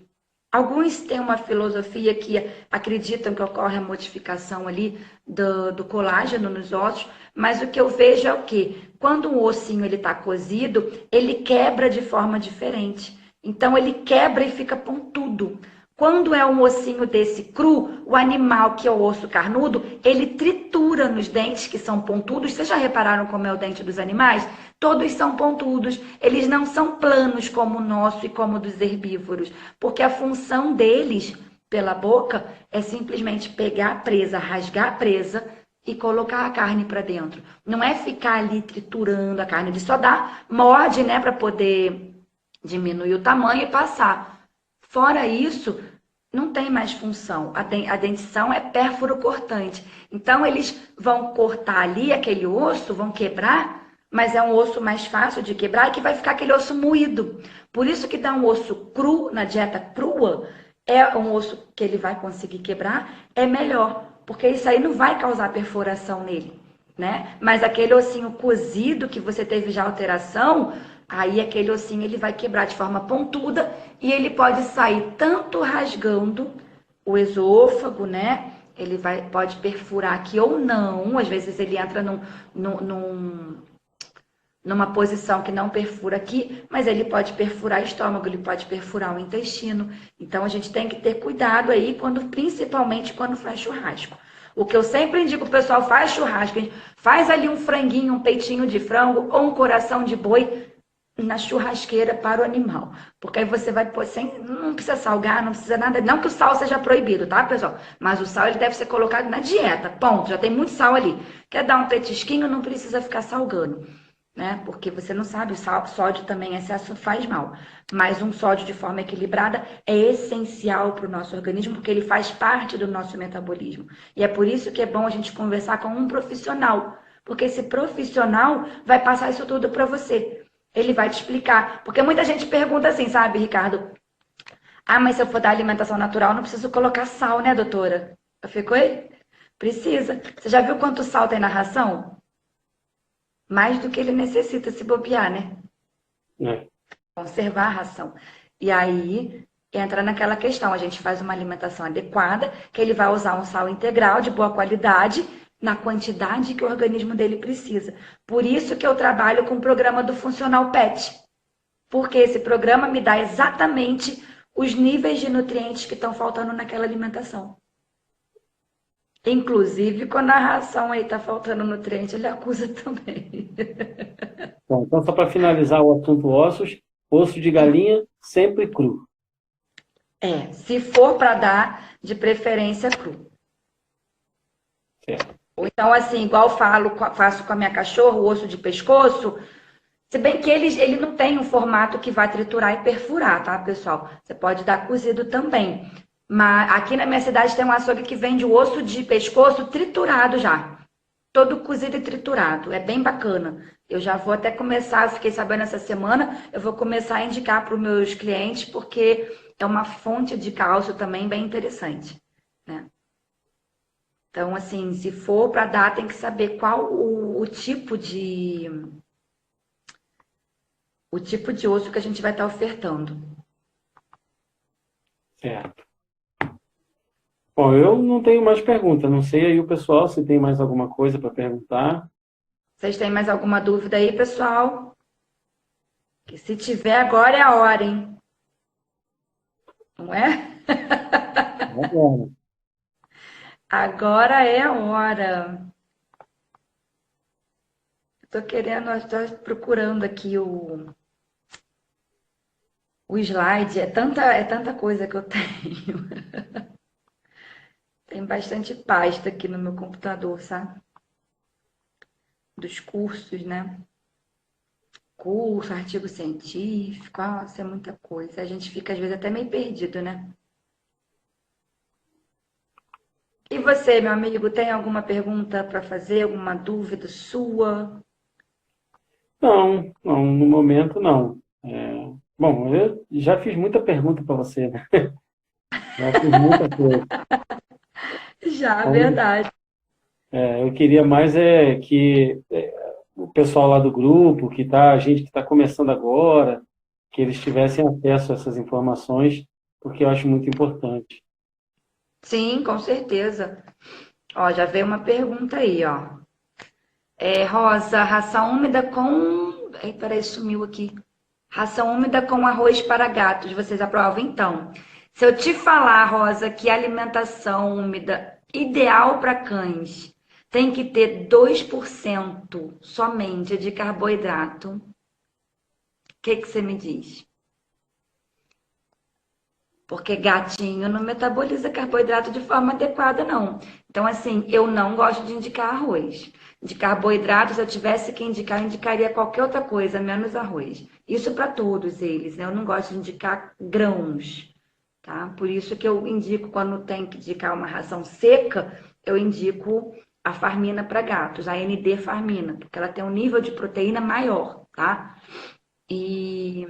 Alguns têm uma filosofia que acreditam que ocorre a modificação ali do colágeno nos ossos, mas o que eu vejo é o quê? Quando um ossinho está cozido, ele quebra de forma diferente. Então, ele quebra e fica pontudo. Quando é um ossinho desse cru, o animal, que é o osso carnudo, ele tritura nos dentes, que são pontudos. Vocês já repararam como é o dente dos animais? Todos são pontudos. Eles não são planos como o nosso e como o dos herbívoros. Porque a função deles, pela boca, é simplesmente pegar a presa, rasgar a presa e colocar a carne para dentro. Não é ficar ali triturando a carne. Ele só morde, né, para poder diminuir o tamanho e passar. Fora isso, não tem mais função. A dentição é pérfuro cortante. Então, eles vão cortar ali aquele osso, vão quebrar, mas é um osso mais fácil de quebrar e que vai ficar aquele osso moído. Por isso que dá um osso cru, na dieta crua, é um osso que ele vai conseguir quebrar, é melhor. Porque isso aí não vai causar perfuração nele, né? Mas aquele ossinho cozido que você teve já alteração, aí aquele ossinho ele vai quebrar de forma pontuda e ele pode sair tanto rasgando o esôfago, né? Ele pode perfurar aqui ou não. Às vezes ele entra numa posição que não perfura aqui, mas ele pode perfurar o estômago, ele pode perfurar o intestino. Então a gente tem que ter cuidado aí, principalmente quando faz churrasco. O que eu sempre indico, o pessoal faz churrasco, faz ali um franguinho, um peitinho de frango ou um coração de boi na churrasqueira para o animal. Porque aí você vai pôr não precisa salgar, não precisa nada. Não que o sal seja proibido, tá, pessoal? Mas o sal ele deve ser colocado na dieta, ponto. Já tem muito sal ali. Quer dar um petisquinho, não precisa ficar salgando, né? Porque você não sabe, o sódio também, excesso faz mal. Mas um sódio de forma equilibrada é essencial para o nosso organismo, porque ele faz parte do nosso metabolismo. E é por isso que é bom a gente conversar com um profissional, porque esse profissional vai passar isso tudo para você. Ele vai te explicar. Porque muita gente pergunta assim, sabe, Ricardo? Ah, mas se eu for dar alimentação natural, não preciso colocar sal, né, doutora? Eu fico, precisa. Você já viu quanto sal tem na ração? Mais do que ele necessita se bobear, né? Conservar a ração. E aí, entra naquela questão. A gente faz uma alimentação adequada, que ele vai usar um sal integral de boa qualidade, na quantidade que o organismo dele precisa. Por isso que eu trabalho com o programa do Funcional PET. Porque esse programa me dá exatamente os níveis de nutrientes que estão faltando naquela alimentação. Inclusive, quando a ração aí está faltando nutriente, ele acusa também. Bom, então, só para finalizar o assunto ossos, osso de galinha sempre cru. Se for para dar, de preferência cru. Certo. Ou então, assim, igual faço com a minha cachorra, o osso de pescoço, se bem que ele não tem um formato que vai triturar e perfurar, tá, pessoal? Você pode dar cozido também. Mas aqui na minha cidade tem um açougue que vende o osso de pescoço triturado já. Todo cozido e triturado. É bem bacana. Eu já vou até começar, eu fiquei sabendo essa semana, eu vou começar a indicar para os meus clientes, porque é uma fonte de cálcio também bem interessante, né? Então, assim, se for para dar, tem que saber qual o tipo de osso que a gente vai estar ofertando. Certo. Bom, eu não tenho mais pergunta. Não sei aí o pessoal se tem mais alguma coisa para perguntar. Vocês têm mais alguma dúvida aí, pessoal? Que se tiver, agora é a hora, hein? Não é? Agora é a hora. Estou procurando aqui o slide. É tanta coisa que eu tenho. Tem bastante pasta aqui no meu computador, sabe? Dos cursos, né? Curso, artigo científico, isso é muita coisa. A gente fica, às vezes, até meio perdido, né? E você, meu amigo, tem alguma pergunta para fazer? Alguma dúvida sua? Não, no momento não. Bom, eu já fiz muita pergunta para você, né? Já fiz muita coisa. Já, verdade. Eu queria mais que o pessoal lá do grupo, a gente que está começando agora, que eles tivessem acesso a essas informações, porque eu acho muito importante. Sim, com certeza. Ó, já veio uma pergunta aí, ó. Rosa, ração úmida com... peraí, sumiu aqui. Ração úmida com arroz para gatos, vocês aprovam? Então, Se eu te falar, Rosa, que a alimentação úmida ideal para cães tem que ter 2% somente de carboidrato, o que você me diz? Porque gatinho não metaboliza carboidrato de forma adequada, não. Então, assim, eu não gosto de indicar arroz. De carboidrato, se eu tivesse que indicar, eu indicaria qualquer outra coisa, menos arroz. Isso para todos eles, né? Eu não gosto de indicar grãos, tá? Por isso que eu indico, quando tem que indicar uma ração seca, eu indico a farmina para gatos, a ND farmina, porque ela tem um nível de proteína maior, tá? E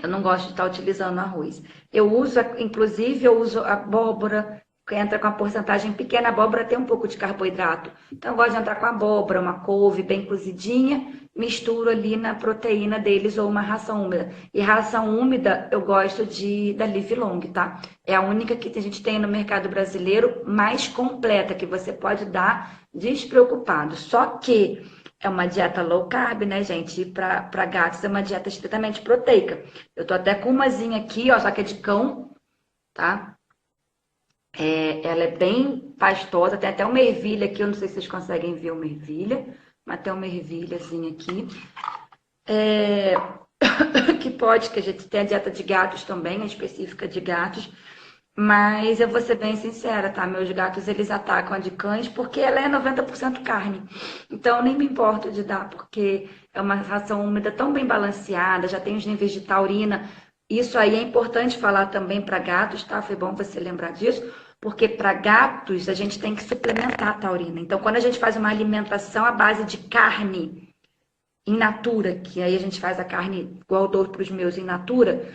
eu não gosto de estar utilizando arroz. Eu uso, inclusive, eu uso abóbora, que entra com a porcentagem pequena. A abóbora tem um pouco de carboidrato. Então, eu gosto de entrar com a abóbora, uma couve bem cozidinha, misturo ali na proteína deles ou uma ração úmida. E ração úmida, eu gosto da Live Long, tá? É a única que a gente tem no mercado brasileiro mais completa, que você pode dar despreocupado. Só que é uma dieta low carb, né, gente? E para gatos é uma dieta estritamente proteica. Eu tô até com umazinha aqui, ó, só que é de cão, tá? Ela é bem pastosa, tem até uma ervilha aqui, eu não sei se vocês conseguem ver uma ervilha, mas tem uma ervilhazinha aqui. Que a gente tem a dieta de gatos também, a específica de gatos. Mas eu vou ser bem sincera, tá? Meus gatos, eles atacam a de cães porque ela é 90% carne. Então, eu nem me importo de dar, porque é uma ração úmida tão bem balanceada, já tem os níveis de taurina. Isso aí é importante falar também para gatos, tá? Foi bom você lembrar disso, porque para gatos a gente tem que suplementar a taurina. Então, quando a gente faz uma alimentação à base de carne in natura, que aí a gente faz a carne igual eu dou para os meus in natura,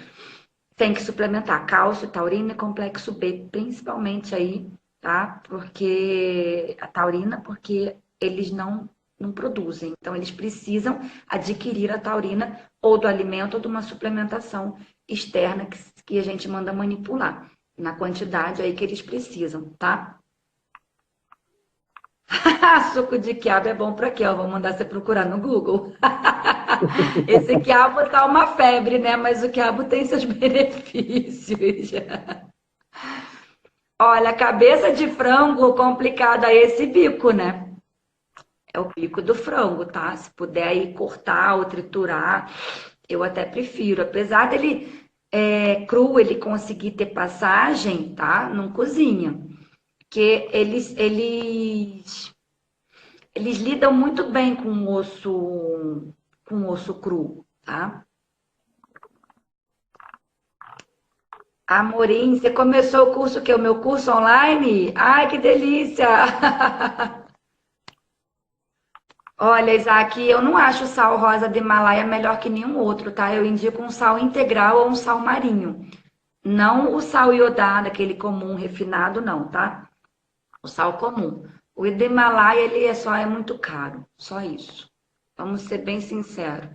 tem que suplementar cálcio, taurina e complexo B, principalmente aí, tá? Porque a taurina, porque eles não produzem. Então, eles precisam adquirir a taurina ou do alimento ou de uma suplementação externa que a gente manda manipular, na quantidade aí que eles precisam, tá? Suco de quiabo é bom para quê? Vou mandar você procurar no Google. Esse quiabo tá uma febre, né? Mas o quiabo tem seus benefícios. Olha, cabeça de frango complicada é esse bico, né? É o bico do frango, tá? Se puder aí cortar ou triturar, eu até prefiro. Apesar dele cru, ele conseguir ter passagem, tá? Não cozinha. Porque eles lidam muito bem com osso cru, tá? Amorim, você começou o curso, que é o meu curso online? Ai, que delícia! Olha, Isaac, eu não acho o sal rosa de Himalaia melhor que nenhum outro, tá? Eu indico um sal integral ou um sal marinho. Não o sal iodado, aquele comum, refinado, não, tá? O sal comum. O de Himalaia, ele é muito caro. Só isso. Vamos ser bem sinceros.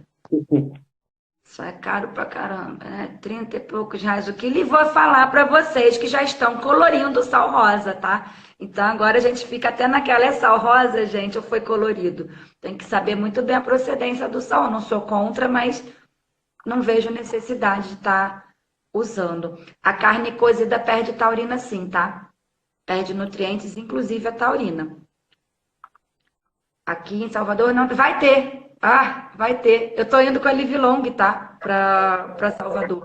Isso é caro pra caramba, né? 30 e poucos reais o quilo. E vou falar para vocês que já estão colorindo o sal rosa, tá? Então agora a gente fica até naquela, é sal rosa, gente, ou foi colorido? Tem que saber muito bem a procedência do sal. Eu não sou contra, mas não vejo necessidade de estar usando. A carne cozida perde taurina sim, tá? Perde nutrientes, inclusive a taurina. Aqui em Salvador não vai ter. Ah, vai ter. Eu tô indo com a Live Long, tá? Pra Salvador.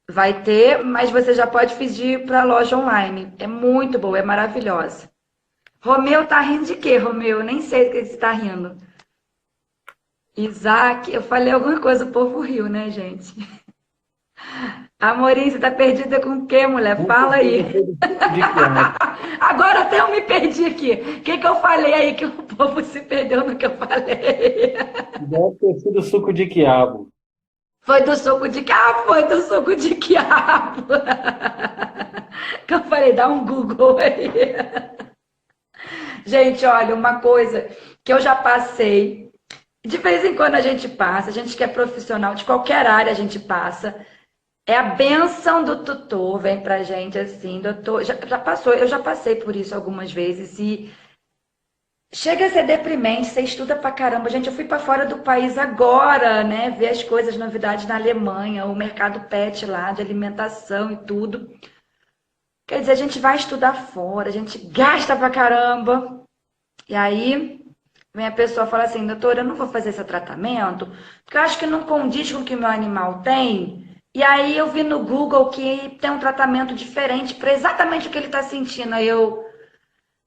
Vai ter, mas você já pode pedir pra loja online. É muito boa, é maravilhosa. Romeu tá rindo de quê, Romeu? Eu nem sei do que você tá rindo. Isaac, eu falei alguma coisa, o povo riu, né, gente? Amorim, você tá perdida com o quê, mulher? Fala aí. Agora até eu me perdi aqui. O que eu falei aí que o povo se perdeu no que eu falei? Deve ter sido suco de quiabo. Foi do suco de quiabo, foi do suco de quiabo. Que eu falei, dá um Google aí. Gente, olha, uma coisa que eu já passei, de vez em quando a gente passa, a gente que é profissional de qualquer área a gente passa, é a bênção do tutor, vem pra gente assim, doutor, já passou, eu já passei por isso algumas vezes e chega a ser deprimente, você estuda pra caramba. Gente, eu fui pra fora do país agora, né? Ver as coisas, novidades na Alemanha, o mercado pet lá, de alimentação e tudo. Quer dizer, a gente vai estudar fora, a gente gasta pra caramba. E aí, vem a pessoa e fala assim, doutora, eu não vou fazer esse tratamento, porque eu acho que não condiz com o que o meu animal tem. E aí eu vi no Google que tem um tratamento diferente para exatamente o que ele está sentindo. Aí eu,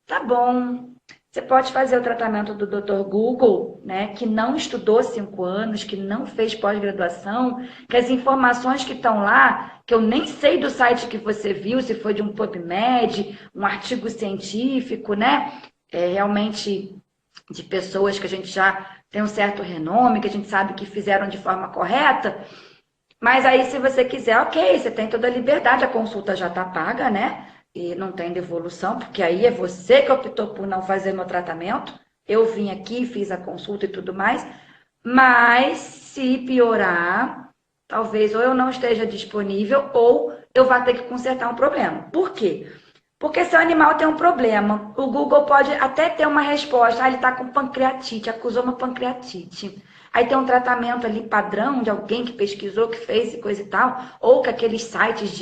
tá bom. Você pode fazer o tratamento do Dr. Google, né, que não estudou 5 anos, que não fez pós-graduação, que as informações que estão lá, que eu nem sei do site que você viu, se foi de um PubMed, um artigo científico, né, realmente de pessoas que a gente já tem um certo renome, que a gente sabe que fizeram de forma correta. Mas aí, se você quiser, ok, você tem toda a liberdade, a consulta já está paga, né? E não tem devolução, porque aí é você que optou por não fazer meu tratamento. Eu vim aqui, fiz a consulta e tudo mais. Mas se piorar, talvez ou eu não esteja disponível ou eu vá ter que consertar um problema. Por quê? Porque seu animal tem um problema. O Google pode até ter uma resposta. Ah, ele está com pancreatite, acusou uma pancreatite. Aí tem um tratamento ali padrão de alguém que pesquisou, que fez e coisa e tal. Ou que aqueles sites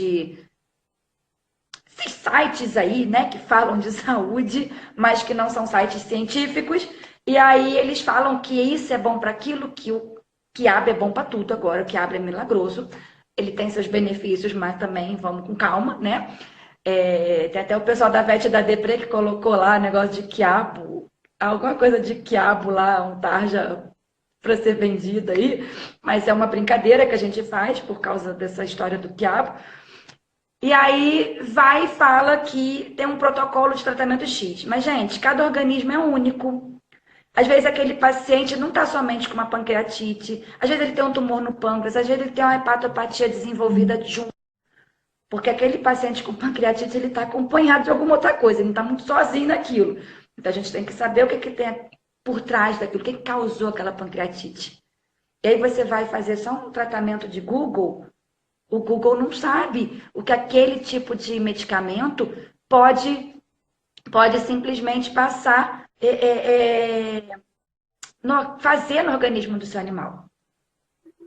esses sites aí, né, que falam de saúde, mas que não são sites científicos. E aí eles falam que isso é bom para aquilo, que o quiabo é bom para tudo agora. O quiabo é milagroso. Ele tem seus benefícios, mas também vamos com calma, né? Tem até o pessoal da Vet da Depre que colocou lá negócio de quiabo, alguma coisa de quiabo lá, um tarja para ser vendido aí, mas é uma brincadeira que a gente faz por causa dessa história do quiabo. E aí vai e fala que tem um protocolo de tratamento X. Mas, gente, cada organismo é único. Às vezes aquele paciente não está somente com uma pancreatite, às vezes ele tem um tumor no pâncreas, às vezes ele tem uma hepatopatia desenvolvida junto. Porque aquele paciente com pancreatite, ele está acompanhado de alguma outra coisa, ele não está muito sozinho naquilo. Então a gente tem que saber o que tem por trás daquilo, o que causou aquela pancreatite. E aí você vai fazer só um tratamento de Google, o Google não sabe o que aquele tipo de medicamento pode simplesmente passar, fazer no organismo do seu animal.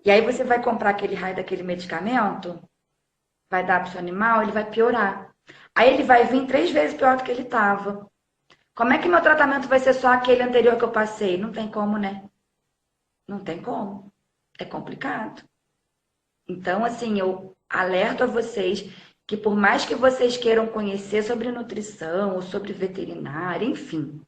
E aí você vai comprar aquele raio daquele medicamento, vai dar para o seu animal, ele vai piorar. Aí ele vai vir 3 vezes pior do que ele estava. Como é que meu tratamento vai ser só aquele anterior que eu passei? Não tem como, né? Não tem como. É complicado. Então, assim, eu alerto a vocês que por mais que vocês queiram conhecer sobre nutrição ou sobre veterinária, enfim,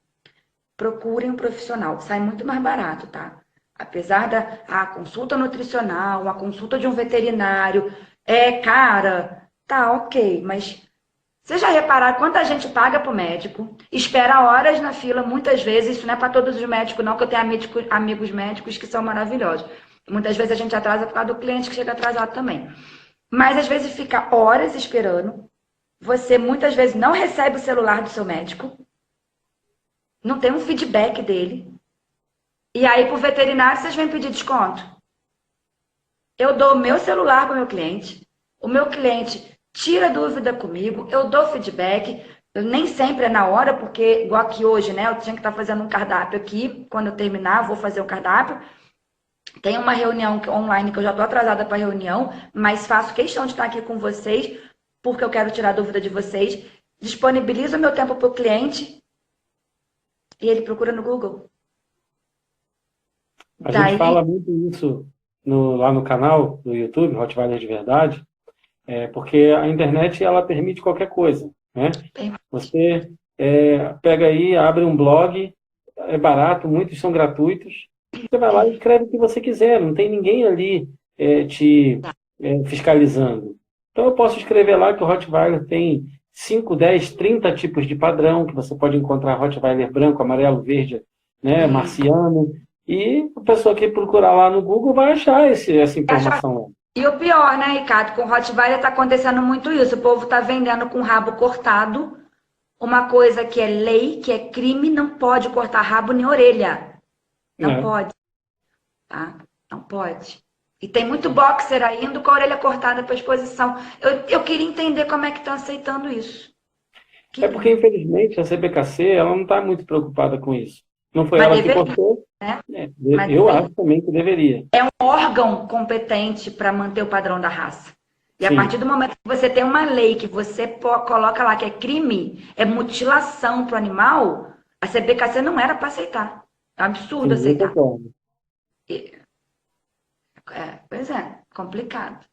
procurem um profissional. Sai muito mais barato, tá? Apesar da consulta nutricional, a consulta de um veterinário, cara, tá ok, mas vocês já repararam quanta gente paga pro médico, espera horas na fila, muitas vezes, isso não é para todos os médicos não, que eu tenho amigos médicos que são maravilhosos. Muitas vezes a gente atrasa por causa do cliente que chega atrasado também. Mas às vezes fica horas esperando, você muitas vezes não recebe o celular do seu médico, não tem um feedback dele, e aí pro veterinário vocês vêm pedir desconto. Eu dou o meu celular para o meu cliente, o meu cliente tira dúvida comigo, eu dou feedback, eu nem sempre é na hora, porque igual aqui hoje, né, eu tinha que estar fazendo um cardápio aqui, quando eu terminar, eu vou fazer o cardápio. Tem uma reunião online que eu já estou atrasada para a reunião, mas faço questão de estar aqui com vocês, porque eu quero tirar dúvida de vocês. Disponibilizo o meu tempo para o cliente e ele procura no Google. A gente fala muito isso lá no canal do YouTube, Rottweiler de Verdade, porque a internet ela permite qualquer coisa, né? Você pega aí, abre um blog, é barato, muitos são gratuitos, você vai lá e escreve o que você quiser, não tem ninguém ali te fiscalizando. Então eu posso escrever lá que o Rottweiler tem 5, 10, 30 tipos de padrão, que você pode encontrar Rottweiler branco, amarelo, verde, né, marciano, e a pessoa que procurar lá no Google vai achar essa informação lá. E o pior, né, Ricardo, com o Rottweiler está acontecendo muito isso, o povo está vendendo com o rabo cortado, uma coisa que é lei, que é crime, não pode cortar rabo nem orelha. Não pode, tá? Não pode. E tem muito boxer aí indo com a orelha cortada para exposição. Eu queria entender como é que estão aceitando isso. É porque, infelizmente, a CBKC ela não está muito preocupada com isso. Não foi ela que postou. Né? Eu acho também que deveria. É um órgão competente para manter o padrão da raça. E a partir do momento que você tem uma lei que você coloca lá que é crime, é mutilação para o animal, a CBKC não era para aceitar. É um absurdo aceitar. Pois é, complicado.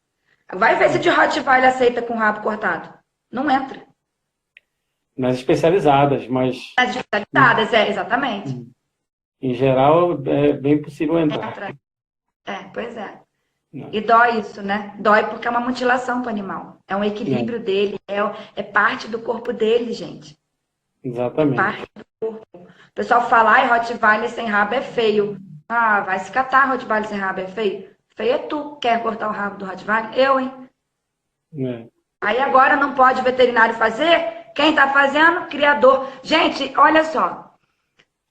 Vai ver se de Rottweiler aceita com o rabo cortado. Não entra. Nas especializadas, mas... Nas especializadas, exatamente. Em geral, é bem possível entrar. Pois é. E dói isso, né? Dói porque é uma mutilação para o animal. É um equilíbrio dele, é parte do corpo dele, gente. Exatamente. É parte do corpo. O pessoal fala, ai, Rottweiler sem rabo é feio. Ah, vai se catar, Rottweiler sem rabo é feio. Feio é tu, quer cortar o rabo do Rottweiler? Eu, hein? Aí agora não pode o veterinário fazer? Quem tá fazendo? Criador. Gente, olha só.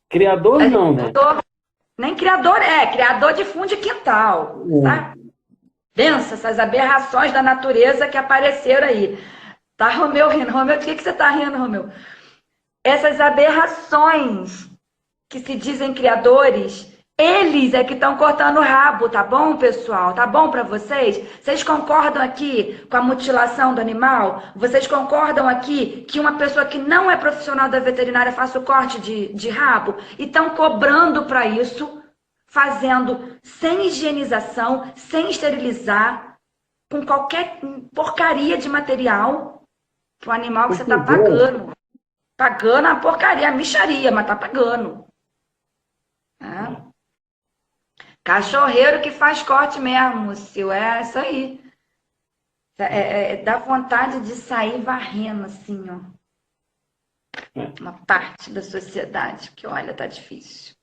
Criador não, né? Nem criador, criador de fundo de quintal, tá? Pensa essas aberrações da natureza que apareceram aí. Tá, Romeu, rindo? Romeu, de que você tá rindo, Romeu? Essas aberrações que se dizem criadores, eles é que estão cortando o rabo, tá bom, pessoal? Tá bom para vocês? Vocês concordam aqui com a mutilação do animal? Vocês concordam aqui que uma pessoa que não é profissional da veterinária faça o corte de rabo? E estão cobrando para isso, fazendo sem higienização, sem esterilizar, com qualquer porcaria de material para o animal que você está pagando. Pagando a porcaria, a mixaria, mas tá pagando. Cachorreiro que faz corte mesmo, Sil. É isso aí. Dá vontade de sair varrendo, assim, ó. Uma parte da sociedade, que olha, tá difícil.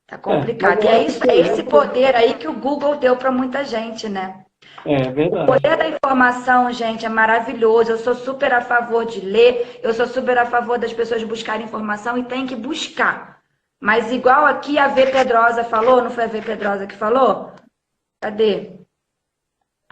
Tá complicado. E é esse poder aí que o Google deu para muita gente, né? É verdade. O poder da informação, gente, é maravilhoso. Eu sou super a favor de ler, eu sou super a favor das pessoas buscarem informação e tem que buscar. Mas igual aqui a V. Pedrosa falou, não foi a V. Pedrosa que falou? Cadê?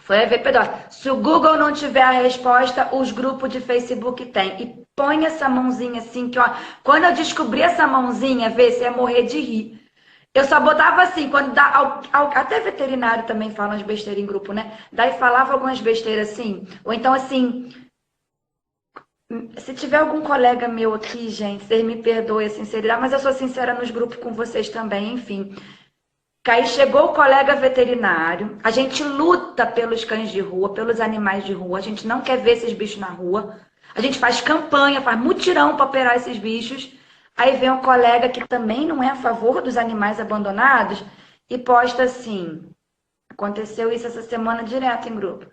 Foi a V. Pedrosa. Se o Google não tiver a resposta, os grupos de Facebook tem. E põe essa mãozinha assim, que ó, quando eu descobri essa mãozinha, vê se ia morrer de rir. Eu só botava assim, quando dá, até veterinário também fala umas besteiras em grupo, né? Daí falava algumas besteiras assim, ou então assim, se tiver algum colega meu aqui, gente, vocês me perdoem a sinceridade, mas eu sou sincera nos grupos com vocês também, enfim. Aí chegou o colega veterinário, a gente luta pelos cães de rua, pelos animais de rua, a gente não quer ver esses bichos na rua, a gente faz campanha, faz mutirão para operar esses bichos. Aí vem um colega que também não é a favor dos animais abandonados e posta assim, aconteceu isso essa semana direto em grupo.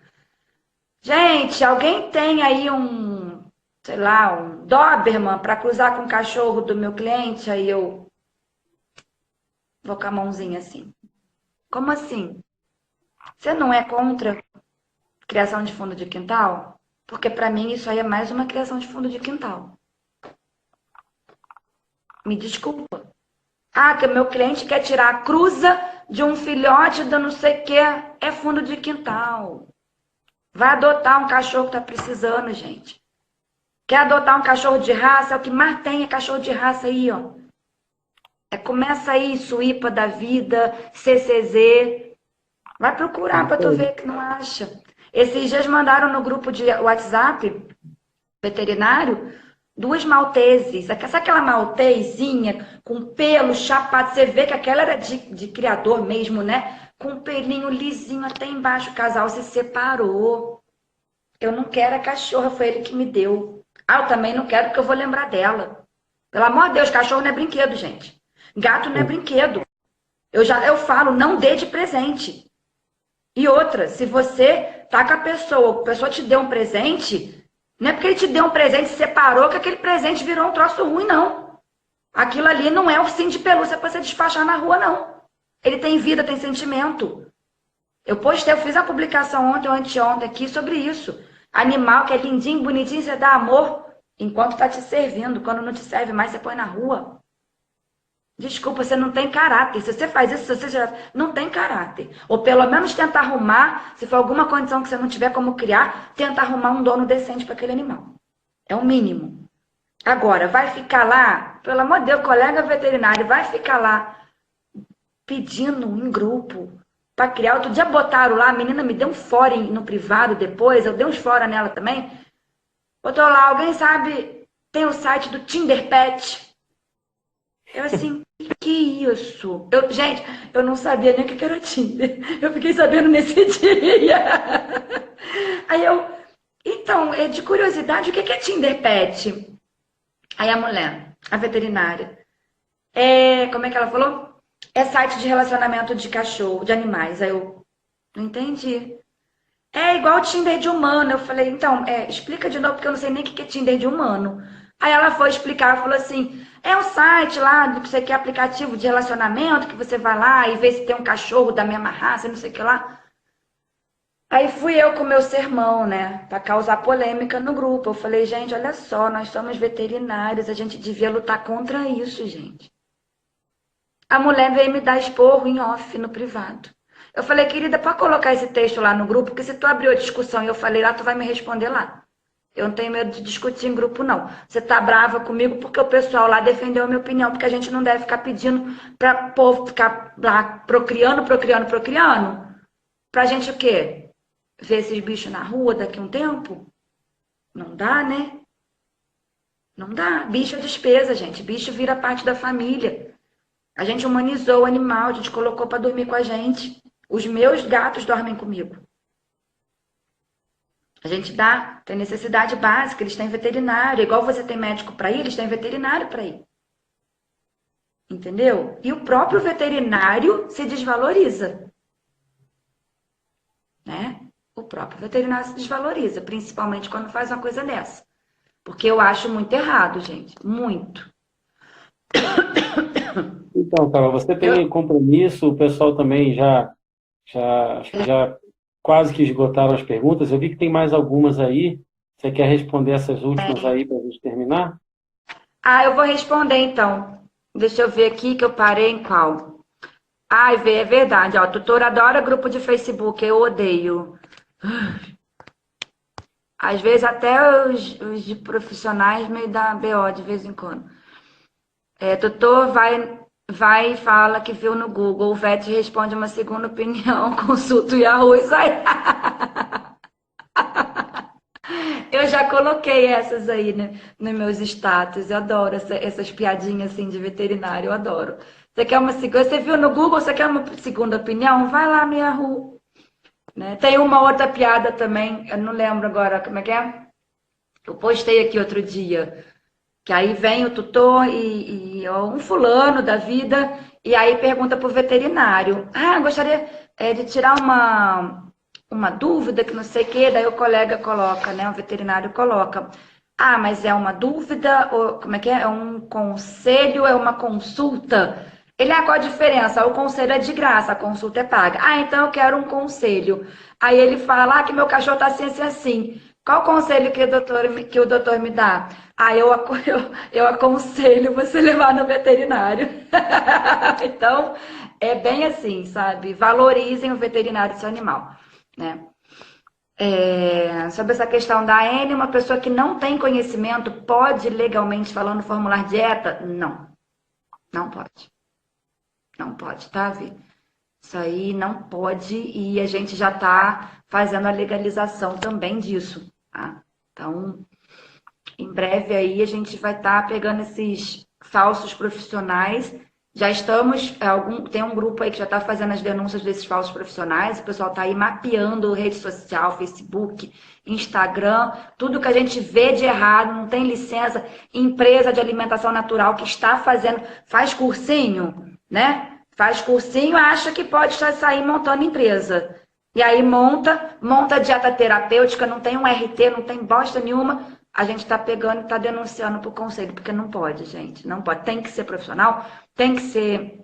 Gente, alguém tem aí um, sei lá, um Doberman para cruzar com o cachorro do meu cliente? Aí eu vou com a mãozinha assim. Como assim? Você não é contra criação de fundo de quintal? Porque para mim isso aí é mais uma criação de fundo de quintal. Me desculpa. Ah, que o meu cliente quer tirar a cruza de um filhote da não sei o que. É fundo de quintal. Vai adotar um cachorro que tá precisando, gente. Quer adotar um cachorro de raça? É o que mais tem, é cachorro de raça aí, ó. Começa aí, Suípa da vida, CCZ. Vai procurar para tu ver que não acha. Esses dias mandaram no grupo de WhatsApp veterinário 2 malteses. Sabe aquela maltezinha com pelo chapado? Você vê que aquela era de criador mesmo, né? Com um pelinho lisinho até embaixo. O casal se separou. Eu não quero a cachorra, foi ele que me deu. Ah, eu também não quero porque eu vou lembrar dela. Pelo amor de Deus, cachorro não é brinquedo, gente. Gato não é brinquedo. Eu falo, não dê de presente. E outra, se você tá com a pessoa te deu um presente... Não é porque ele te deu um presente e separou que aquele presente virou um troço ruim, não. Aquilo ali não é ursinho de pelúcia para você despachar na rua, não. Ele tem vida, tem sentimento. Eu fiz a publicação ontem ou anteontem aqui sobre isso. Animal que é lindinho, bonitinho, você dá amor enquanto tá te servindo. Quando não te serve mais, você põe na rua. Desculpa, você não tem caráter. Se você faz isso, você já não tem caráter. Ou pelo menos tenta arrumar, se for alguma condição que você não tiver como criar, tenta arrumar um dono decente para aquele animal. É o mínimo. Agora, vai ficar lá, pelo amor de Deus, colega veterinário, vai ficar lá pedindo em grupo para criar. Outro dia botaram lá, a menina me deu um fora no privado depois, eu dei uns fora nela também. Botou lá, alguém sabe, tem o site do Tinder Pet. Eu assim, que isso? Gente, eu não sabia nem o que era Tinder. Eu fiquei sabendo nesse dia. Aí então, de curiosidade, o que é Tinder Pet? Aí a mulher, a veterinária, como é que ela falou? É site de relacionamento de cachorro, de animais. Aí eu não entendi. É igual Tinder de humano. Eu falei, então, explica de novo, porque eu não sei nem o que é Tinder de humano. Aí ela foi explicar, falou assim, é um site lá, que você quer aplicativo de relacionamento, que você vai lá e vê se tem um cachorro da mesma raça, não sei o que lá. Aí fui eu com o meu sermão, né, para causar polêmica no grupo. Eu falei, gente, olha só, nós somos veterinários, a gente devia lutar contra isso, gente. A mulher veio me dar esporro em off, no privado. Eu falei, querida, pode colocar esse texto lá no grupo, porque se tu abriu a discussão e eu falei lá, tu vai me responder lá. Eu não tenho medo de discutir em grupo, não. Você tá brava comigo porque o pessoal lá defendeu a minha opinião, porque a gente não deve ficar pedindo para o povo ficar lá procriando. Pra gente o quê? Ver esses bichos na rua daqui a um tempo? Não dá, né? Não dá. Bicho é despesa, gente. Bicho vira parte da família. A gente humanizou o animal, a gente colocou para dormir com a gente. Os meus gatos dormem comigo. A gente tem necessidade básica, eles têm veterinário. Igual você tem médico para ir, eles têm veterinário para ir. Entendeu? E o próprio veterinário se desvaloriza. Né? O próprio veterinário se desvaloriza, principalmente quando faz uma coisa dessa. Porque eu acho muito errado, gente. Muito. Então, Carol, você tem compromisso, o pessoal também acho que já quase que esgotaram as perguntas. Eu vi que tem mais algumas aí. Você quer responder essas últimas aí para a gente terminar? Eu vou responder então. Deixa eu ver aqui que eu parei em qual. É verdade. Ó, tutora adora grupo de Facebook, eu odeio. Às vezes até os de profissionais me dá BO de vez em quando. Tutor vai e fala que viu no Google, o VET responde uma segunda opinião, consulta o Yahoo e sai. Eu já coloquei essas aí, né, nos meus status, eu adoro essas piadinhas assim de veterinário, eu adoro. Você viu no Google, você quer uma segunda opinião? Vai lá no Yahoo. Né? Tem uma outra piada também, eu não lembro agora como é que é. Eu postei aqui outro dia. Que aí vem o tutor e um fulano da vida, e aí pergunta para o veterinário. Gostaria de tirar uma dúvida, que não sei o quê. Daí o colega coloca, né? O veterinário coloca. Mas é uma dúvida, ou como é que é? É um conselho, é uma consulta? Qual a diferença? O conselho é de graça, a consulta é paga. Então eu quero um conselho. Aí ele fala que meu cachorro tá assim, assim, assim. Qual o conselho que o doutor me dá? Eu aconselho você levar no veterinário. Então, é bem assim, sabe? Valorizem o veterinário do seu animal, né? Sobre essa questão da AN, uma pessoa que não tem conhecimento pode, legalmente falando, formular dieta? Não. Não pode. Não pode, tá, Vi? Isso aí não pode e a gente já está fazendo a legalização também disso, tá? Então, em breve aí a gente vai estar pegando esses falsos profissionais. Já estamos, tem um grupo aí que já está fazendo as denúncias desses falsos profissionais, o pessoal está aí mapeando rede social, Facebook, Instagram, tudo que a gente vê de errado, não tem licença, empresa de alimentação natural que está fazendo, faz cursinho, né? Faz cursinho, acha que pode sair montando empresa. E aí monta dieta terapêutica, não tem um RT, não tem bosta nenhuma. A gente está pegando e está denunciando para o conselho, porque não pode, gente. Não pode. Tem que ser profissional, tem que ser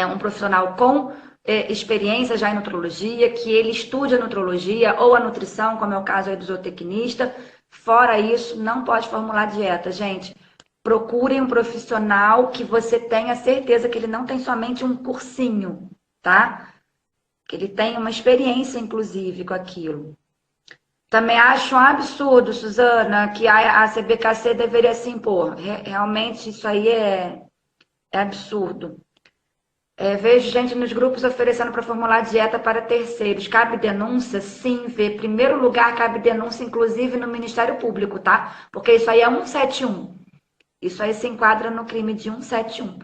um profissional com experiência já em nutrologia, que ele estude a nutrologia ou a nutrição, como é o caso aí do zootecnista. Fora isso, não pode formular dieta, gente. Procurem um profissional que você tenha certeza que ele não tem somente um cursinho, tá? Que ele tenha uma experiência, inclusive, com aquilo. Também acho um absurdo, Suzana, que a CBKC deveria se impor. Realmente isso aí é absurdo. Vejo gente nos grupos oferecendo para formular dieta para terceiros. Cabe denúncia? Sim, vê. Primeiro lugar, cabe denúncia, inclusive, no Ministério Público, tá? Porque isso aí é 171. Isso aí se enquadra no crime de 171.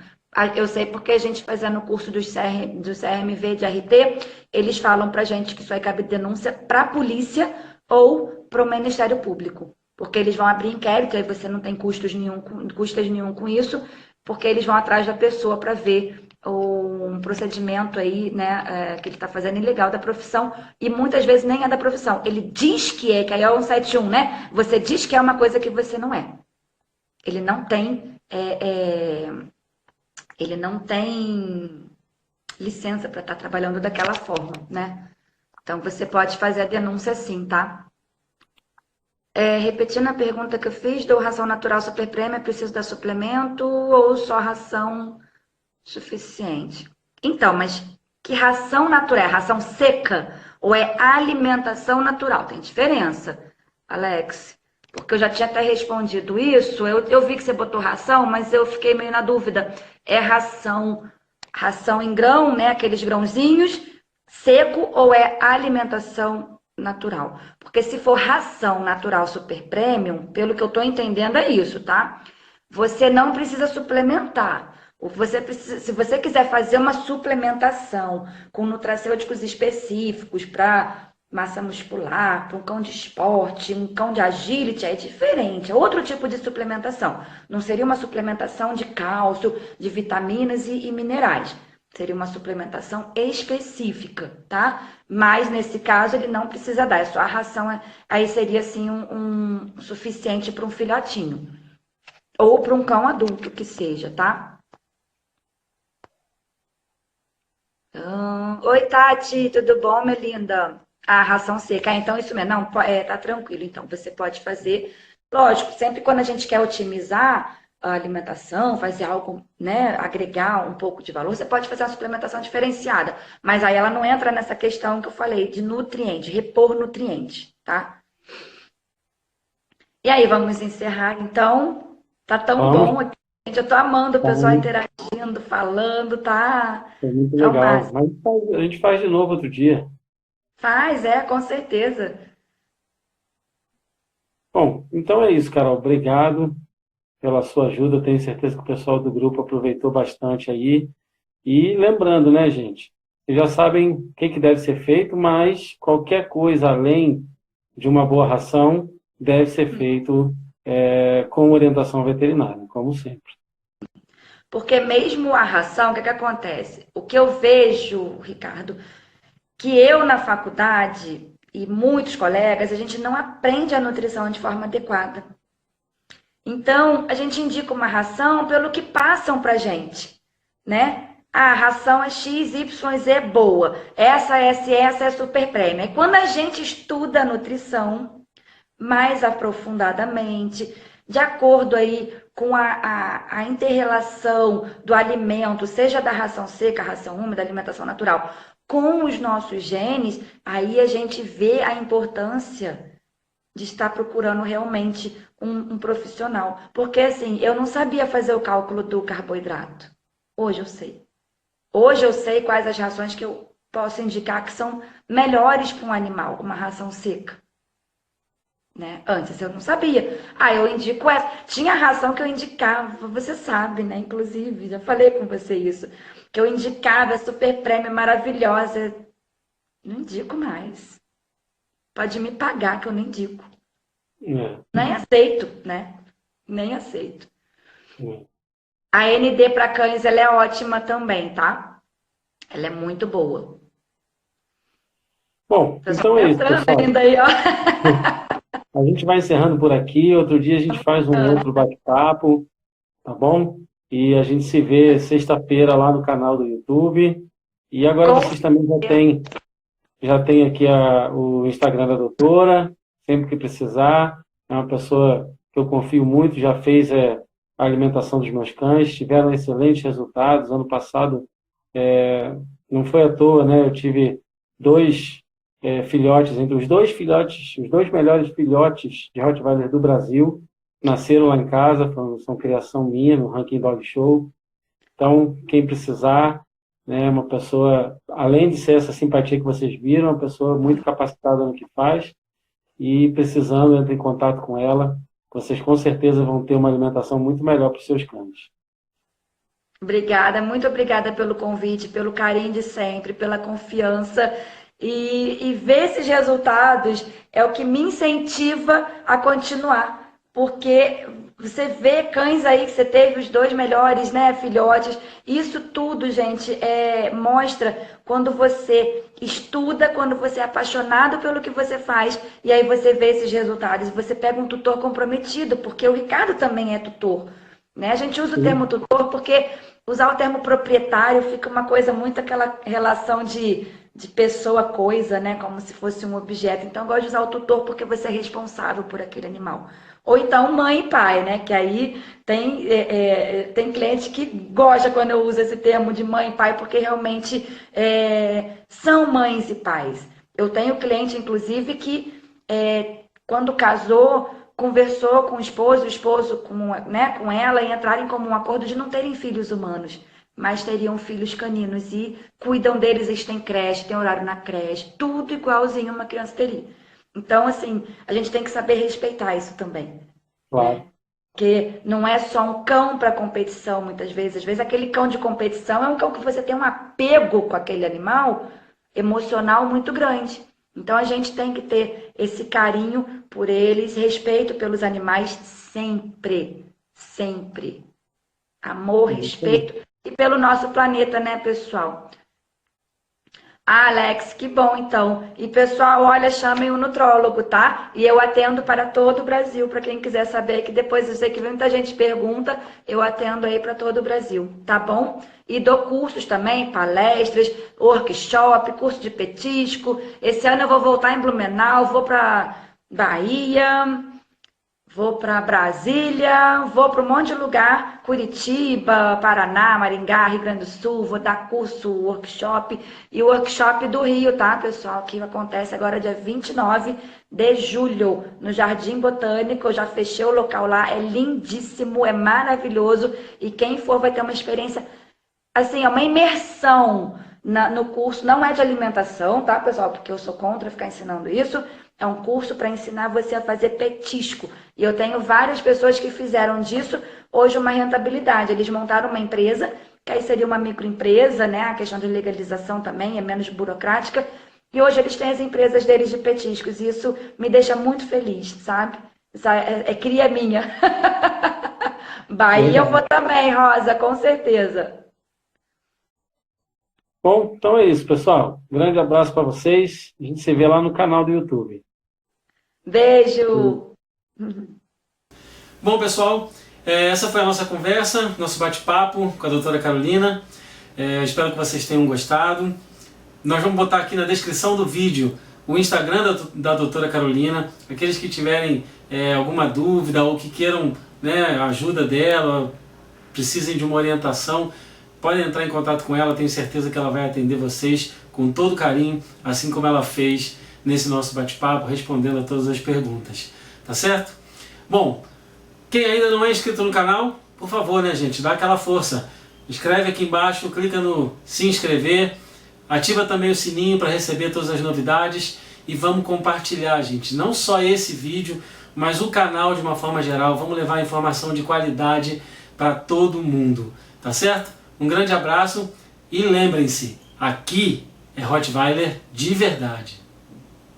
Eu sei porque a gente fazendo o curso do CRMV de RT, eles falam pra gente que isso aí cabe denúncia para a polícia ou para o Ministério Público. Porque eles vão abrir inquérito, aí você não tem custos nenhum com isso, porque eles vão atrás da pessoa para ver um procedimento aí, né, que ele está fazendo ilegal da profissão, e muitas vezes nem é da profissão. Ele diz que é, que aí é o 171, né? Você diz que é uma coisa que você não é. Ele não tem licença para estar trabalhando daquela forma, né? Então você pode fazer a denúncia sim, tá? Repetindo a pergunta que eu fiz, dou ração natural super prêmio, preciso dar suplemento ou só ração suficiente? Então, mas que ração natural? É ração seca ou é alimentação natural? Tem diferença, Alex. Porque eu já tinha até respondido isso. Eu vi que você botou ração, mas eu fiquei meio na dúvida. É ração em grão, né? Aqueles grãozinhos, seco ou é alimentação natural? Porque se for ração natural super premium, pelo que eu estou entendendo é isso, tá? Você não precisa suplementar. Se você quiser fazer uma suplementação com nutracêuticos específicos para massa muscular, para um cão de esporte, um cão de agility, é diferente, é outro tipo de suplementação. Não seria uma suplementação de cálcio, de vitaminas e minerais. Seria uma suplementação específica, tá? Mas nesse caso ele não precisa dar, é só a ração, aí seria assim um suficiente para um filhotinho. Ou para um cão adulto que seja, tá? Oi, Tati, tudo bom, minha linda? A ração seca, então isso mesmo, não, tá tranquilo, então você pode fazer, lógico, sempre quando a gente quer otimizar a alimentação, fazer algo, né, agregar um pouco de valor, você pode fazer uma suplementação diferenciada, mas aí ela não entra nessa questão que eu falei de nutriente, repor nutriente, tá? E aí, vamos encerrar, então, tá tão bom aqui, gente, eu tô amando o pessoal interagindo, falando, tá? É muito Tá o legal. máximo. Mas a gente faz de novo outro dia. Faz, com certeza. Bom, então é isso, Carol. Obrigado pela sua ajuda. Tenho certeza que o pessoal do grupo aproveitou bastante aí. E lembrando, né, gente? Vocês já sabem o que deve ser feito, mas qualquer coisa além de uma boa ração deve ser feito com orientação veterinária, como sempre. Porque mesmo a ração, o que acontece? O que eu vejo, Ricardo, que eu na faculdade e muitos colegas, a gente não aprende a nutrição de forma adequada. Então, a gente indica uma ração pelo que passam pra gente, né? A ração é X, Y, Z boa. Essa é super prêmio. E quando a gente estuda a nutrição mais aprofundadamente, de acordo aí com a inter-relação do alimento, seja da ração seca, ração úmida, alimentação natural, com os nossos genes, aí a gente vê a importância de estar procurando realmente um profissional. Porque assim, eu não sabia fazer o cálculo do carboidrato. Hoje eu sei. Hoje eu sei quais as rações que eu posso indicar que são melhores para um animal, uma ração seca. Né? Antes eu não sabia. Eu indico essa. Tinha ração que eu indicava, você sabe, né? Inclusive, já falei com você isso. Que eu indicava super prêmio maravilhosa. Não indico mais. Pode me pagar que eu nem indico. Nem aceito, né? Nem aceito. A ND para cães, ela é ótima também, tá? Ela é muito boa. Bom, então é isso, pessoal. Ainda aí, ó. A gente vai encerrando por aqui. Outro dia a gente faz um outro bate-papo, tá bom? E a gente se vê sexta-feira lá no canal do YouTube. E agora vocês também já tem aqui o Instagram da doutora, sempre que precisar. É uma pessoa que eu confio muito, já fez a alimentação dos meus cães, tiveram excelentes resultados. Ano passado, não foi à toa, né? Eu tive 2 filhotes, entre os dois melhores filhotes de Rottweiler do Brasil, nasceram lá em casa, são criação minha, no Ranking Dog Show. Então, quem precisar, né, uma pessoa, além de ser essa simpatia que vocês viram, uma pessoa muito capacitada no que faz, e precisando, entre em contato com ela, vocês com certeza vão ter uma alimentação muito melhor para os seus cães. Obrigada, muito obrigada pelo convite, pelo carinho de sempre, pela confiança. E ver esses resultados é o que me incentiva a continuar, porque você vê cães aí que você teve os 2 melhores, né, filhotes. Isso tudo, gente, mostra quando você estuda, quando você é apaixonado pelo que você faz, e aí você vê esses resultados. Você pega um tutor comprometido, porque o Ricardo também é tutor, né? A gente usa o termo tutor porque usar o termo proprietário fica uma coisa muito aquela relação de pessoa-coisa, né? Como se fosse um objeto. Então, eu gosto de usar o tutor porque você é responsável por aquele animal. Ou então, mãe e pai, né? Que aí tem cliente que gosta quando eu uso esse termo de mãe e pai, porque realmente são mães e pais. Eu tenho cliente, inclusive, que quando casou, conversou com o esposo com ela, e entraram em comum acordo de não terem filhos humanos, mas teriam filhos caninos, e cuidam deles, eles têm creche, têm horário na creche, tudo igualzinho uma criança teria. Então, assim, a gente tem que saber respeitar isso também. Claro. Né? Porque não é só um cão para competição, muitas vezes. Às vezes, aquele cão de competição é um cão que você tem um apego com aquele animal emocional muito grande. Então, a gente tem que ter esse carinho por eles, respeito pelos animais sempre, sempre. Amor, respeito, e pelo nosso planeta, né, pessoal? Ah, Alex, que bom, então. E, pessoal, olha, chamem o nutrólogo, tá? E eu atendo para todo o Brasil, para quem quiser saber, que depois eu sei que muita gente pergunta, eu atendo aí para todo o Brasil, tá bom? E dou cursos também, palestras, workshop, curso de petisco. Esse ano eu vou voltar em Blumenau, vou para Bahia, vou para Brasília, vou para um monte de lugar, Curitiba, Paraná, Maringá, Rio Grande do Sul, vou dar curso, workshop, e o workshop do Rio, tá, pessoal, que acontece agora dia 29 de julho, no Jardim Botânico. Eu já fechei o local lá, é lindíssimo, é maravilhoso, e quem for vai ter uma experiência, assim, é uma imersão no curso. Não é de alimentação, tá, pessoal, porque eu sou contra ficar ensinando isso. É um curso para ensinar você a fazer petisco. E eu tenho várias pessoas que fizeram disso hoje uma rentabilidade. Eles montaram uma empresa, que aí seria uma microempresa, né? A questão de legalização também é menos burocrática. E hoje eles têm as empresas deles de petiscos. E isso me deixa muito feliz, sabe? Isso é cria minha. Bahia eu vou também, Rosa, com certeza. Bom, então é isso, pessoal. Grande abraço para vocês. A gente se vê lá no canal do YouTube. Beijo! Bom, pessoal, essa foi a nossa conversa, nosso bate-papo com a doutora Carolina. Espero que vocês tenham gostado. Nós vamos botar aqui na descrição do vídeo o Instagram da doutora Carolina. Aqueles que tiverem alguma dúvida ou que queiram, né, a ajuda dela, precisem de uma orientação, podem entrar em contato com ela. Tenho certeza que ela vai atender vocês com todo carinho, assim como ela fez nesse nosso bate-papo, respondendo a todas as perguntas. Tá certo? Bom, quem ainda não é inscrito no canal, por favor, né, gente, dá aquela força. Inscreve aqui embaixo, clica no se inscrever, ativa também o sininho para receber todas as novidades, e vamos compartilhar, gente, não só esse vídeo, mas o canal de uma forma geral. Vamos levar informação de qualidade para todo mundo, tá certo? Um grande abraço e lembrem-se, aqui é Rottweiler de verdade.